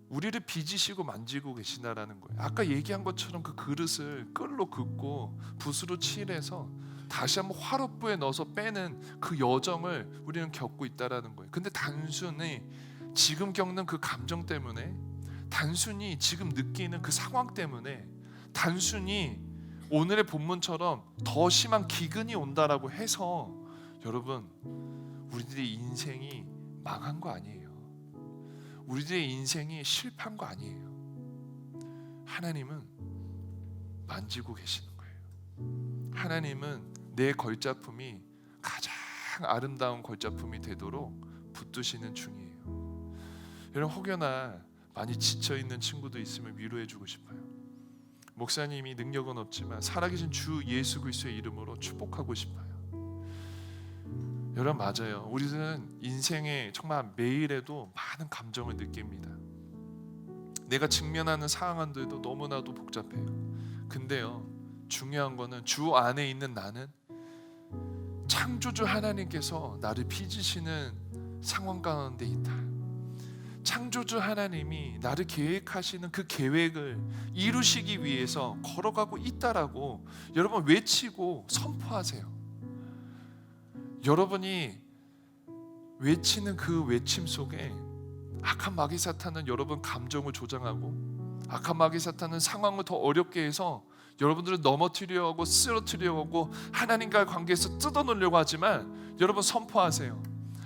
우리를 빚으시고 만지고 계시다라는 거예요. 아까 얘기한 것처럼 그 그릇을 끌로 긋고 붓으로 칠해서 다시 한번 화롯불에 넣어서 빼는 그 여정을 우리는 겪고 있다라는 거예요. 근데 단순히 지금 겪는 그 감정 때문에, 단순히 지금 느끼는 그 상황 때문에, 단순히 오늘의 본문처럼 더 심한 기근이 온다라고 해서 여러분 우리들의 인생이 망한 거 아니에요. 우리들의 인생이 실패한 거 아니에요. 하나님은 만지고 계시는 거예요. 하나님은 내 걸작품이 가장 아름다운 걸작품이 되도록 붙드시는 중이에요. 여러분 혹여나 많이 지쳐있는 친구도 있으면 위로해주고 싶어요. 목사님이 능력은 없지만 살아계신 주 예수 그리스도의 이름으로 축복하고 싶어요. 여러분 맞아요. 우리는 인생에 정말 매일에도 많은 감정을 느낍니다. 내가 직면하는 상황들도 너무나도 복잡해요. 근데요 중요한 거는 주 안에 있는 나는 창조주 하나님께서 나를 빚으시는 상황 가운데 있다. 창조주 하나님이 나를 계획하시는 그 계획을 이루시기 위해서 걸어가고 있다라고 여러분 외치고 선포하세요. 여러분이 외치는 그 외침 속에 악한 마귀 사탄은 여러분 감정을 조장하고 악한 마귀 사탄은 상황을 더 어렵게 해서 여러분들을 넘어뜨리려고 하고 쓰러뜨리려고 하고 하나님과의 관계에서 뜯어놓으려고 하지만 여러분 선포하세요.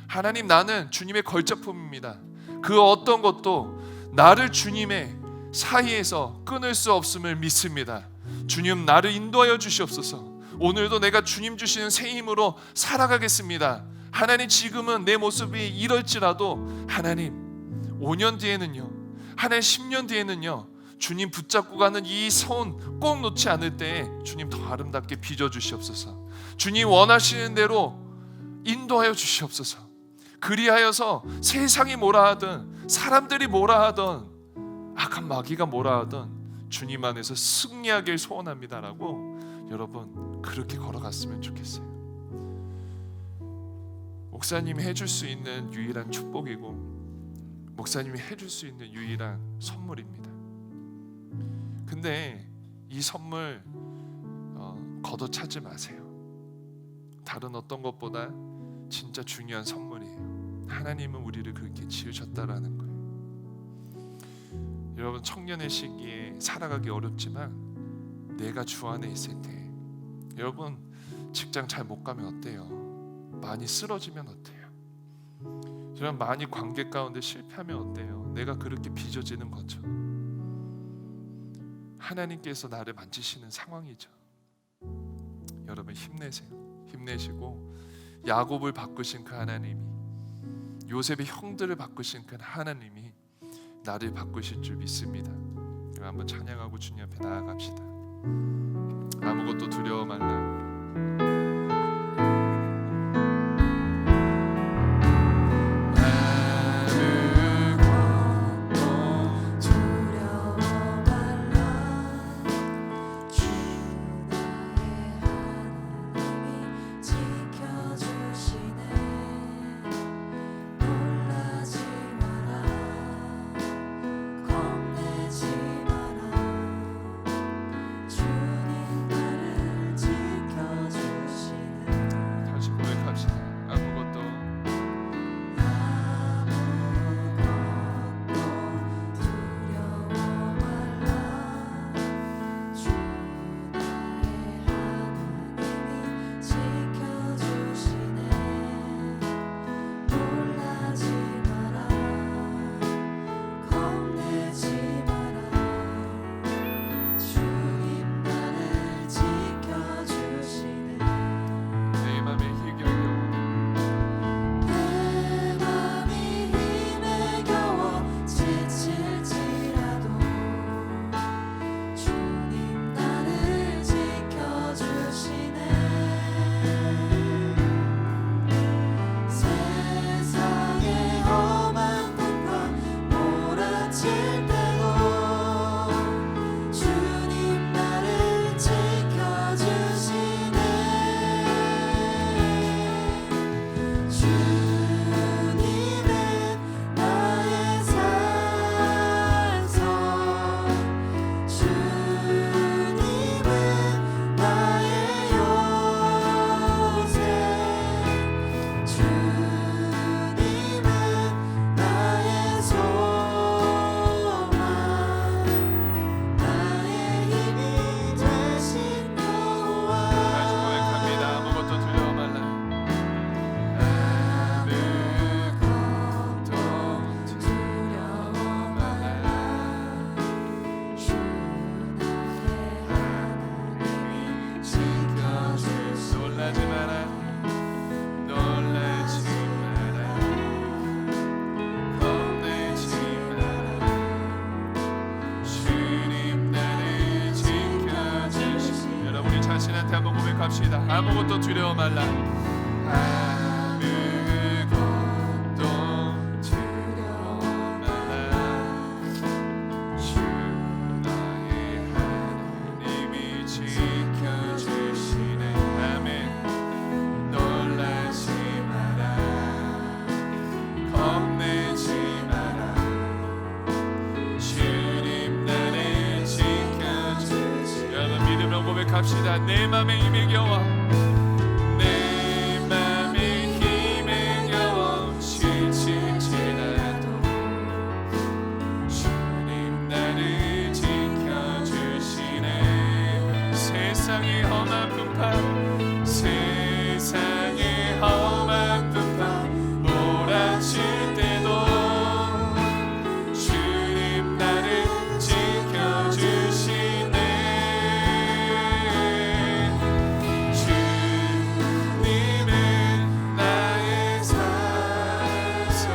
하나님 나는 주님의 걸작품입니다. 그 어떤 것도 나를 주님의 사이에서 끊을 수 없음을 믿습니다. 주님 나를 인도하여 주시옵소서. 오늘도 내가 주님 주시는 새 힘으로 살아가겠습니다. 하나님 지금은 내 모습이 이럴지라도 하나님 5년 뒤에는요, 한 해 10년 뒤에는요, 주님 붙잡고 가는 이 손 꼭 놓지 않을 때 주님 더 아름답게 빚어 주시옵소서. 주님 원하시는 대로 인도하여 주시옵소서. 그리하여서 세상이 뭐라 하든, 사람들이 뭐라 하든, 악한 마귀가 뭐라 하든 주님 안에서 승리하길 소원합니다라고 여러분 그렇게 걸어갔으면 좋겠어요. 목사님이 해줄 수 있는 유일한 축복이고, 목사님이 해줄 수 있는 유일한 선물입니다. 근데 이 선물 걷어차지 마세요. 다른 어떤 것보다 진짜 중요한 선물이에요. 하나님은 우리를 그렇게 지으셨다라는 거예요. 여러분, 청년의 시기에 살아가기 어렵지만 내가 주 안에 있을 때, 여러분 직장 잘 못 가면 어때요? 많이 쓰러지면 어때요? 여러분 많이 관계 가운데 실패하면 어때요? 내가 그렇게 빚어지는 거죠. 하나님께서 나를 만지시는 상황이죠. 여러분 힘내세요. 힘내시고 야곱을 바꾸신 그 하나님이, 요셉의 형들을 바꾸신 그 하나님이 나를 바꾸실 줄 믿습니다. 그럼 한번 찬양하고 주님 앞에 나아갑시다. 아무것도 두려워 말라. 아무것도 두려워 말라. 아무것도 두려워 말라. 주 나의 하나님이 지켜주시네. 아멘. 놀라지 마라. 겁내지 마라. 주님 나를 지켜주시네. 여러분 믿음으로 고백합시다. 내 맘에 힘이 겨워. 세상의 험한 풍파, 세상의 험한 풍파 몰아칠 때도 주님 나를 지켜주시네. 주님은 나의 산소,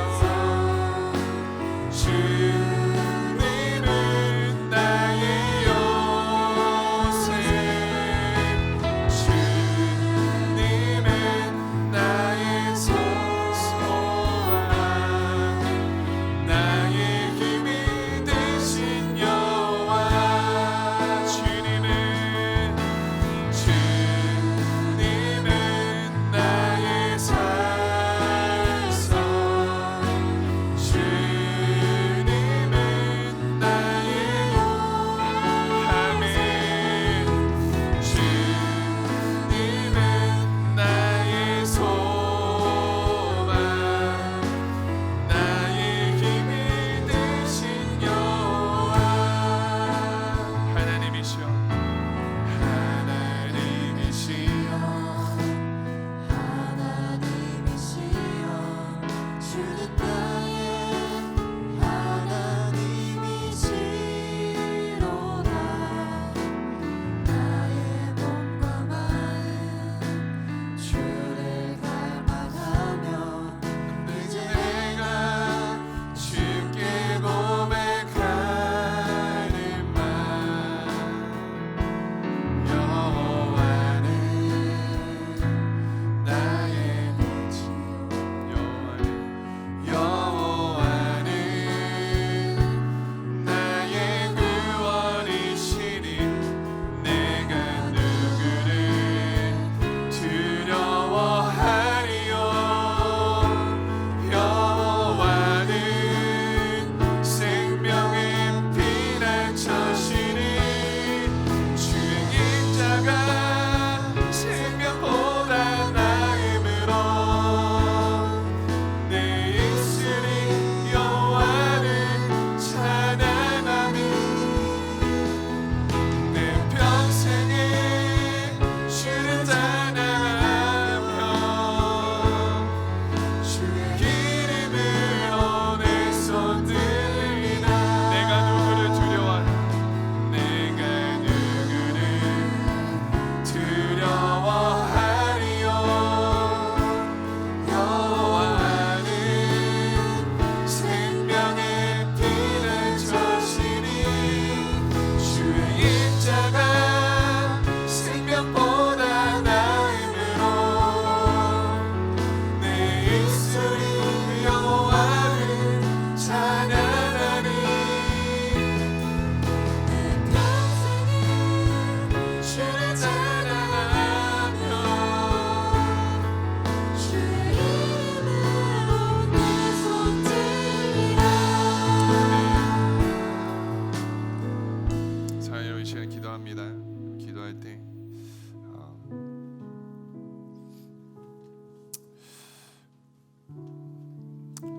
기도할 때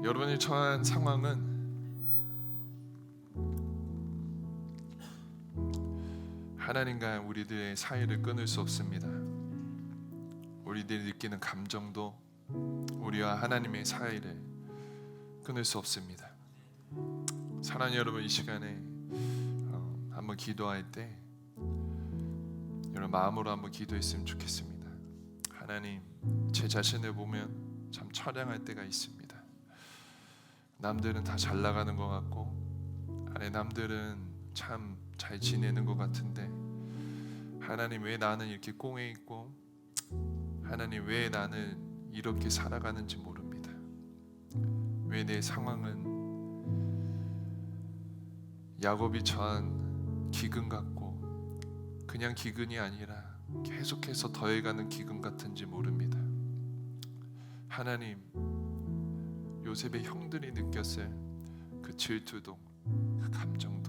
여러분이 처한 상황은 하나님과 우리들의 사이를 끊을 수 없습니다. 우리들이 느끼는 감정도 우리와 하나님의 사이를 끊을 수 없습니다. 사랑하는 여러분, 이 시간에 한번 기도할 때 여러분 마음으로 한번 기도했으면 좋겠습니다. 하나님, 제 자신을 보면 참 처량할 때가 있습니다. 남들은 다 잘 나가는 것 같고, 남들은 참 잘 지내는 것 같은데, 하나님 왜 나는 이렇게 꽁에 있고, 하나님 왜 나는 이렇게 살아가는지 모릅니다. 왜 내 상황은 야곱이 처한 기근 같고 그냥 기근이 아니라 계속해서 더해가는 기근 같은지 모릅니다. 하나님, 요셉의 형들이 느꼈을 그 질투도, 그 감정도,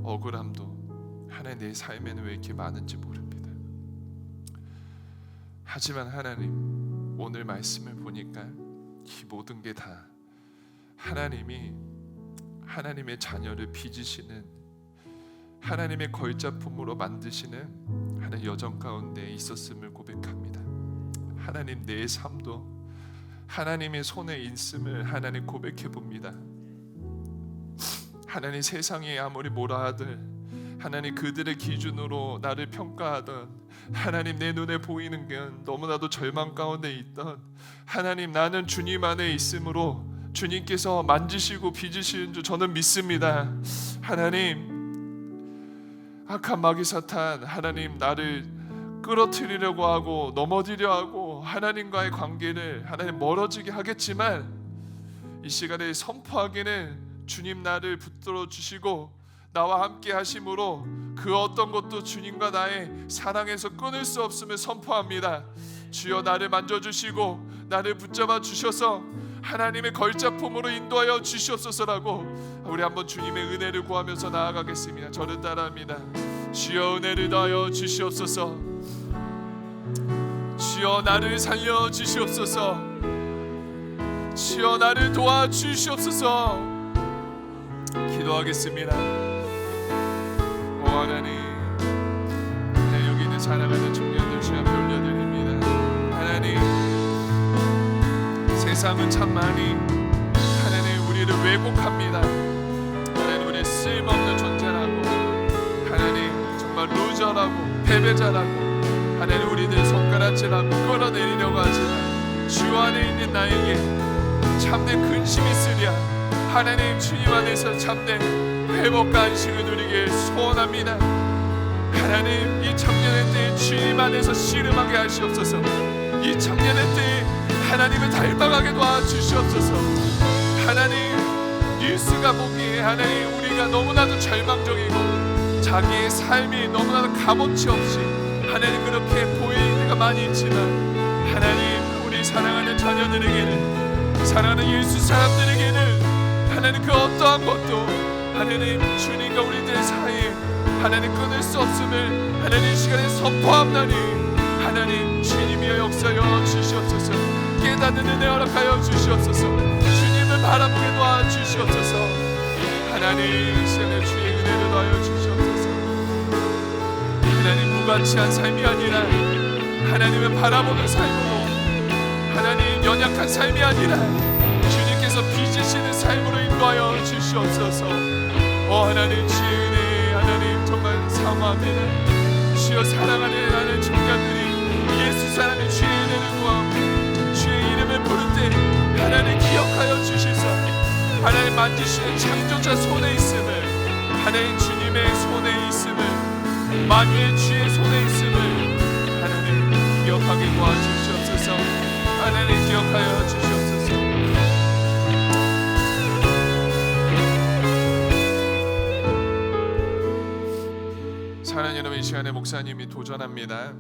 억울함도 하나님 내 삶에는 왜 이렇게 많은지 모릅니다. 하지만 하나님, 오늘 말씀을 보니까 이 모든 게 다 하나님이 하나님의 자녀를 빚으시는, 하나님의 걸작품으로 만드시는 하나님 여정 가운데 있었음을 고백합니다. 하나님, 내 삶도 하나님의 손에 있음을 하나님 고백해 봅니다. 하나님, 세상이 아무리 뭐라 하들, 하나님 그들의 기준으로 나를 평가하던, 하나님 내 눈에 보이는 게 너무나도 절망 가운데 있던, 하나님 나는 주님 안에 있으므로 주님께서 만지시고 빚으시는 줄 저는 믿습니다. 하나님, 악한 마귀 사탄, 하나님 나를 끌어들이려고 하고 넘어지려 하고 하나님과의 관계를 하나님 멀어지게 하겠지만, 이 시간에 선포하기는 주님 나를 붙들어 주시고 나와 함께 하심으로 그 어떤 것도 주님과 나의 사랑에서 끊을 수 없음을 선포합니다. 주여, 나를 만져주시고 나를 붙잡아 주셔서 하나님의 걸작품으로 인도하여 주시옵소서라고 우리 한번 주님의 은혜를 구하면서 나아가겠습니다. 저를 따라합니다. 주여, 은혜를 더하여 주시옵소서. 주여, 나를 살려 주시옵소서. 주여, 나를 도와 주시옵소서. 기도하겠습니다. 오 하나님, 여기 있는 사랑하는 청년들 주여 앞에 올려드립니다. 하나님, 세상은 참 많이 하나님 우리를 왜곡합니다. 하나님, 우리 쓸모없는 존재라고, 하나님 정말 루저라고, 패배자라고, 하나님 우리들 손가락질하고 끌어내리려고 하지만, 주 안에 있는 나에게 참된 근심이 있으랴. 하나님, 주님 안에서 참된 회복 간식을 누리길 소원합니다. 하나님, 이 청년의 때에 주님 안에서 씨름하게 하시옵소서. 이 청년의 때에 하나님을 닮아가게 도와주시옵소서. 하나님, 뉴스가 보기에 하나님 우리가 너무나도 절망적이고 자기의 삶이 너무나도 값어치 없이 하나님 그렇게 보이는 때가 많이 있지만, 하나님 우리 사랑하는 자녀들에게는, 사랑하는 예수 사람들에게는 하나님 그 어떠한 것도 하나님 주님과 우리들 사이에 하나님 끊을 수 없음을 하나님 이 시간에 선포합나니, 하나님 주님이여 역사여 주시옵소서. 깨닫는 은혜 허락하여 주시옵소서. 주님을 바라보게 도와주시옵소서. 하나님, 이 시간에 주의 은혜를 더하여 주시옵소서. 하나님, 무가치한 삶이 아니라 하나님을 바라보는 삶으로, 하나님 연약한 삶이 아니라 주님께서 빚으시는 삶으로 인도하여 주시옵소서. 하나님, 주의 은혜 하나님 정말 사모합니다. 주여, 사랑하는 하나님 청년들이 예수 사람의 주의 은혜를 구하고 주의 이름을 부를 때 하나님 기억하여 주시소. 하나님 만지시는 창조자 손에 있음을, 하나님 주님의 손에 있음을, 만유의 주의 손에 있음을 하나님 기억하게 도와주시옵소서. 하나님 기억하여 주시옵소서. 사랑하는 여러분, 이 시간에 목사님이 도전합니다.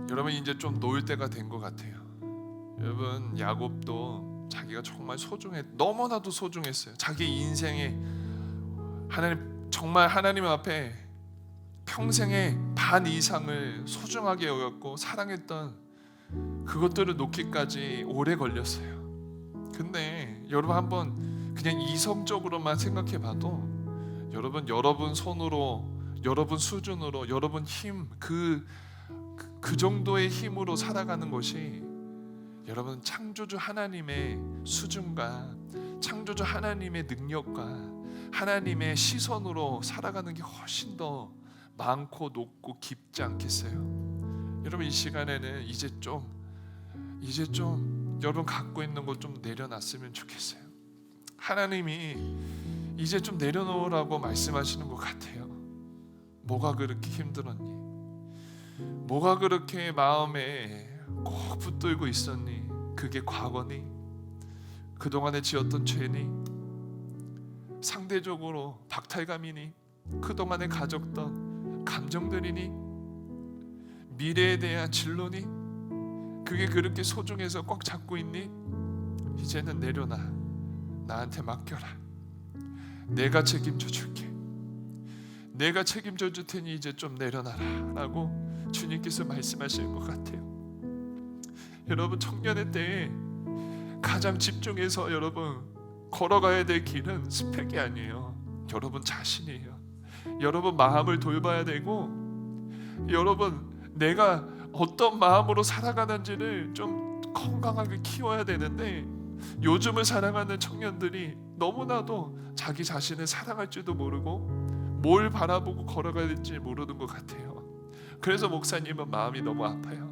여러분 이제 좀 놓을 때가 된 것 같아요. 여러분 야곱도 자기가 정말 너무나도 소중했어요. 자기 인생에 정말 하나님 앞에 평생의 반 이상을 소중하게 여겼고 사랑했던 그것들을 놓기까지 오래 걸렸어요. 근데 여러분 한번 그냥 이성적으로만 생각해 봐도 여러분 손으로, 여러분 수준으로, 여러분 힘 그 정도의 힘으로 살아가는 것이 여러분 창조주 하나님의 수준과 창조주 하나님의 능력과 하나님의 시선으로 살아가는 게 훨씬 더 많고 높고 깊지 않겠어요? 여러분 이 시간에는 이제 좀 여러분 갖고 있는 것 좀 내려놨으면 좋겠어요. 하나님이 이제 좀 내려놓으라고 말씀하시는 것 같아요. 뭐가 그렇게 힘들었니? 뭐가 그렇게 마음에 꼭 붙들고 있었니? 그게 과거니? 그동안에 지었던 죄니? 상대적으로 박탈감이니? 그동안에 가졌던 감정들이니? 미래에 대한 진로니? 그게 그렇게 소중해서 꽉 잡고 있니? 이제는 내려놔. 나한테 맡겨라. 내가 책임져 줄게. 내가 책임져 줄 테니 이제 좀 내려놔라 라고 주님께서 말씀하시는 것 같아요. 여러분 청년의 때에 가장 집중해서 여러분 걸어가야 될 길은 스펙이 아니에요. 여러분 자신이에요. 여러분 마음을 돌봐야 되고 여러분 내가 어떤 마음으로 살아가는지를 좀 건강하게 키워야 되는데 요즘을 살아가는 청년들이 너무나도 자기 자신을 사랑할지도 모르고 뭘 바라보고 걸어가야 될지 모르는 것 같아요. 그래서 목사님은 마음이 너무 아파요.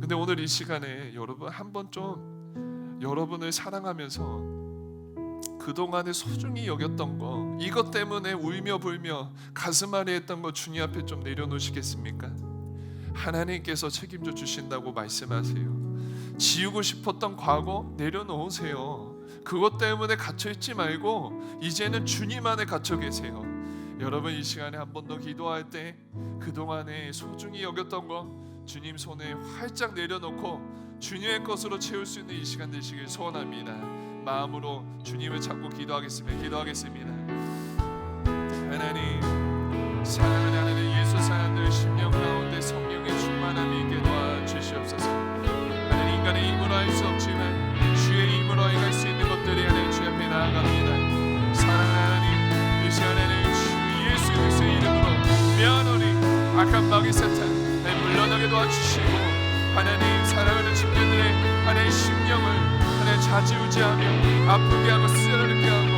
근데 오늘 이 시간에 여러분 한번 좀 여러분을 사랑하면서 그동안에 소중히 여겼던 거 이것 때문에 울며 불며 가슴 아래 했던 거 주님 앞에 좀 내려놓으시겠습니까? 하나님께서 책임져 주신다고 말씀하세요. 지우고 싶었던 과거 내려놓으세요. 그것 때문에 갇혀있지 말고 이제는 주님 안에 갇혀 계세요. 여러분 이 시간에 한 번 더 기도할 때 그동안에 소중히 여겼던 거 주님 손에 활짝 내려놓고 주님의 것으로 채울 수 있는 이 시간 되시길 소원합니다. 마음으로 주님을 찾고 기도하겠습니다. 하나님 사랑하는 하나님 예수 사람들 심령 가운데 성령의 충만함이 있게 도와주시옵소서. 하나님 인간의 힘으로 할 수 없지만 주의 힘으로 행할 수 있는 것들이 하나님 주 앞에 나아갑니다. 사랑하는 하나님 이 시간에는 주 예수 그리스도의 이름으로 면허리 악한 마귀 사탄 물러나게 도와주시고 하나님 사랑하는 친구들의 하나님 심령을 하나님 좌지우지하며 아프게 하고 쓰러지게 하고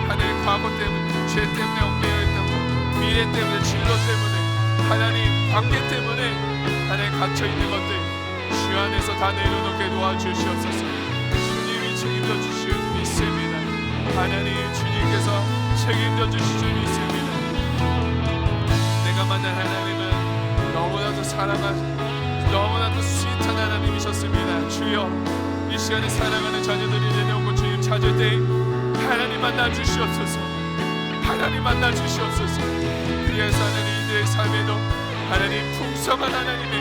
하나님 과거 때문에 죄 때문에 얽매여 있던 것 미래 때문에 진로 때문에 하나님 관계 때문에 하나님 갇혀있는 것들 주 안에서 다 내려놓게 도와주시옵소서. 주님이 책임져 주실 믿습니다. 하나님 주님께서 책임져 주실 줄 믿습니다. 내가 만난 하나님은 너무나도 사랑하시고 너무나도 스윗한 하나님이셨습니다. 주여 이 시간에 사랑하는 자녀들이 내려오고 주님 찾을 때 하나님 만나 주시옵소서. 하나님 만나 주시옵소서. 그래서 하나님 이들의 삶에도 하나님 풍성한 하나님의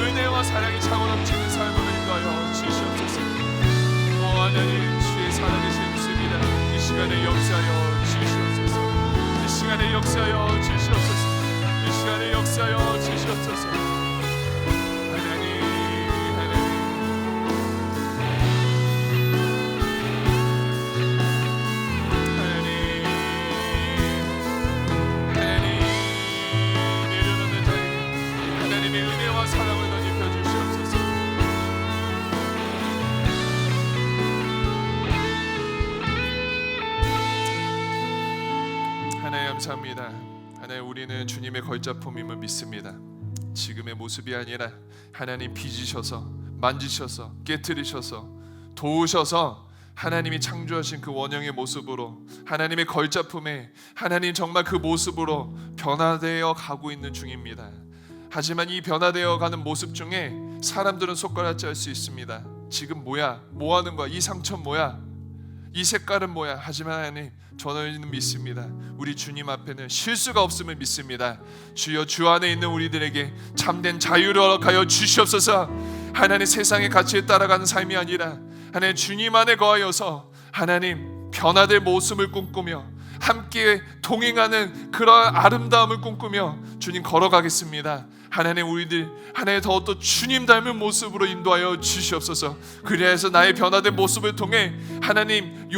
은혜와 사랑이 차고 넘치는 삶을 인도하여 주시옵소서. 오 하나님 주의 살아계신 믿습니다. 이 시간에 역사하여 주시옵소서. 이 시간에 역사하여 주시옵소서. 이 시간에 역사하여 주시옵소서. 감사합니다. 하나님 우리는 주님의 걸작품임을 믿습니다. 지금의 모습이 아니라 하나님 빚으셔서 만지셔서 깨트리셔서 도우셔서 하나님이 창조하신 그 원형의 모습으로 하나님의 걸작품에 하나님 정말 그 모습으로 변화되어 가고 있는 중입니다. 하지만 이 변화되어 가는 모습 중에 사람들은 손가락질 할 수 있습니다. 지금 뭐야? 뭐 하는 거야? 이 상처 뭐야? 이 색깔은 뭐야? 하지만 하나님, 저는 믿습니다. 우리 주님 앞에는 실수가 없음을 믿습니다. 주여, 주 안에 있는 우리들에게 참된 자유를 허락하여 주시옵소서. 하나님, 세상의 가치에 따라가는 삶이 아니라 하나님 주님 안에 거하여서 하나님 변화될 모습을 꿈꾸며 함께 동행하는 그런 아름다움을 꿈꾸며 주님 걸어가겠습니다. 하나님, 우리들 하나님 더욱더 주님 닮은 모습으로 인도하여 주시옵소서. 그래서 나의 변화된 모습을 통해 하나님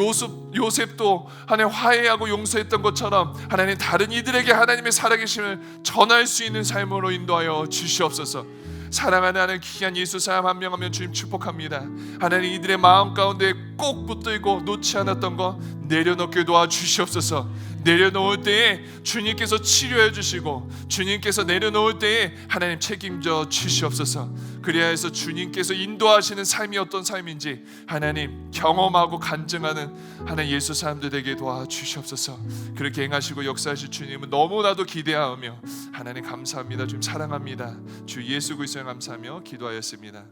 요셉도 하나님 화해하고 용서했던 것처럼 하나님 다른 이들에게 하나님의 살아계심을 전할 수 있는 삶으로 인도하여 주시옵소서. 사랑하는 하나님, 귀한 예수 사람 한 명 한 명 주님 축복합니다. 하나님, 이들의 마음 가운데 꼭 붙들고 놓지 않았던 거 내려놓게 도와주시옵소서. 내려놓을 때에 주님께서 치료해 주시고 주님께서 내려놓을 때에 하나님 책임져 주시옵소서. 그래야 해서 주님께서 인도하시는 삶이 어떤 삶인지 하나님 경험하고 간증하는 하나님 예수 사람들 되게 도와주시옵소서. 그렇게 행하시고 역사하실 주님은 너무나도 기대하며 하나님 감사합니다. 주님 사랑합니다. 주 예수 그리스도에 감사하며 기도하였습니다.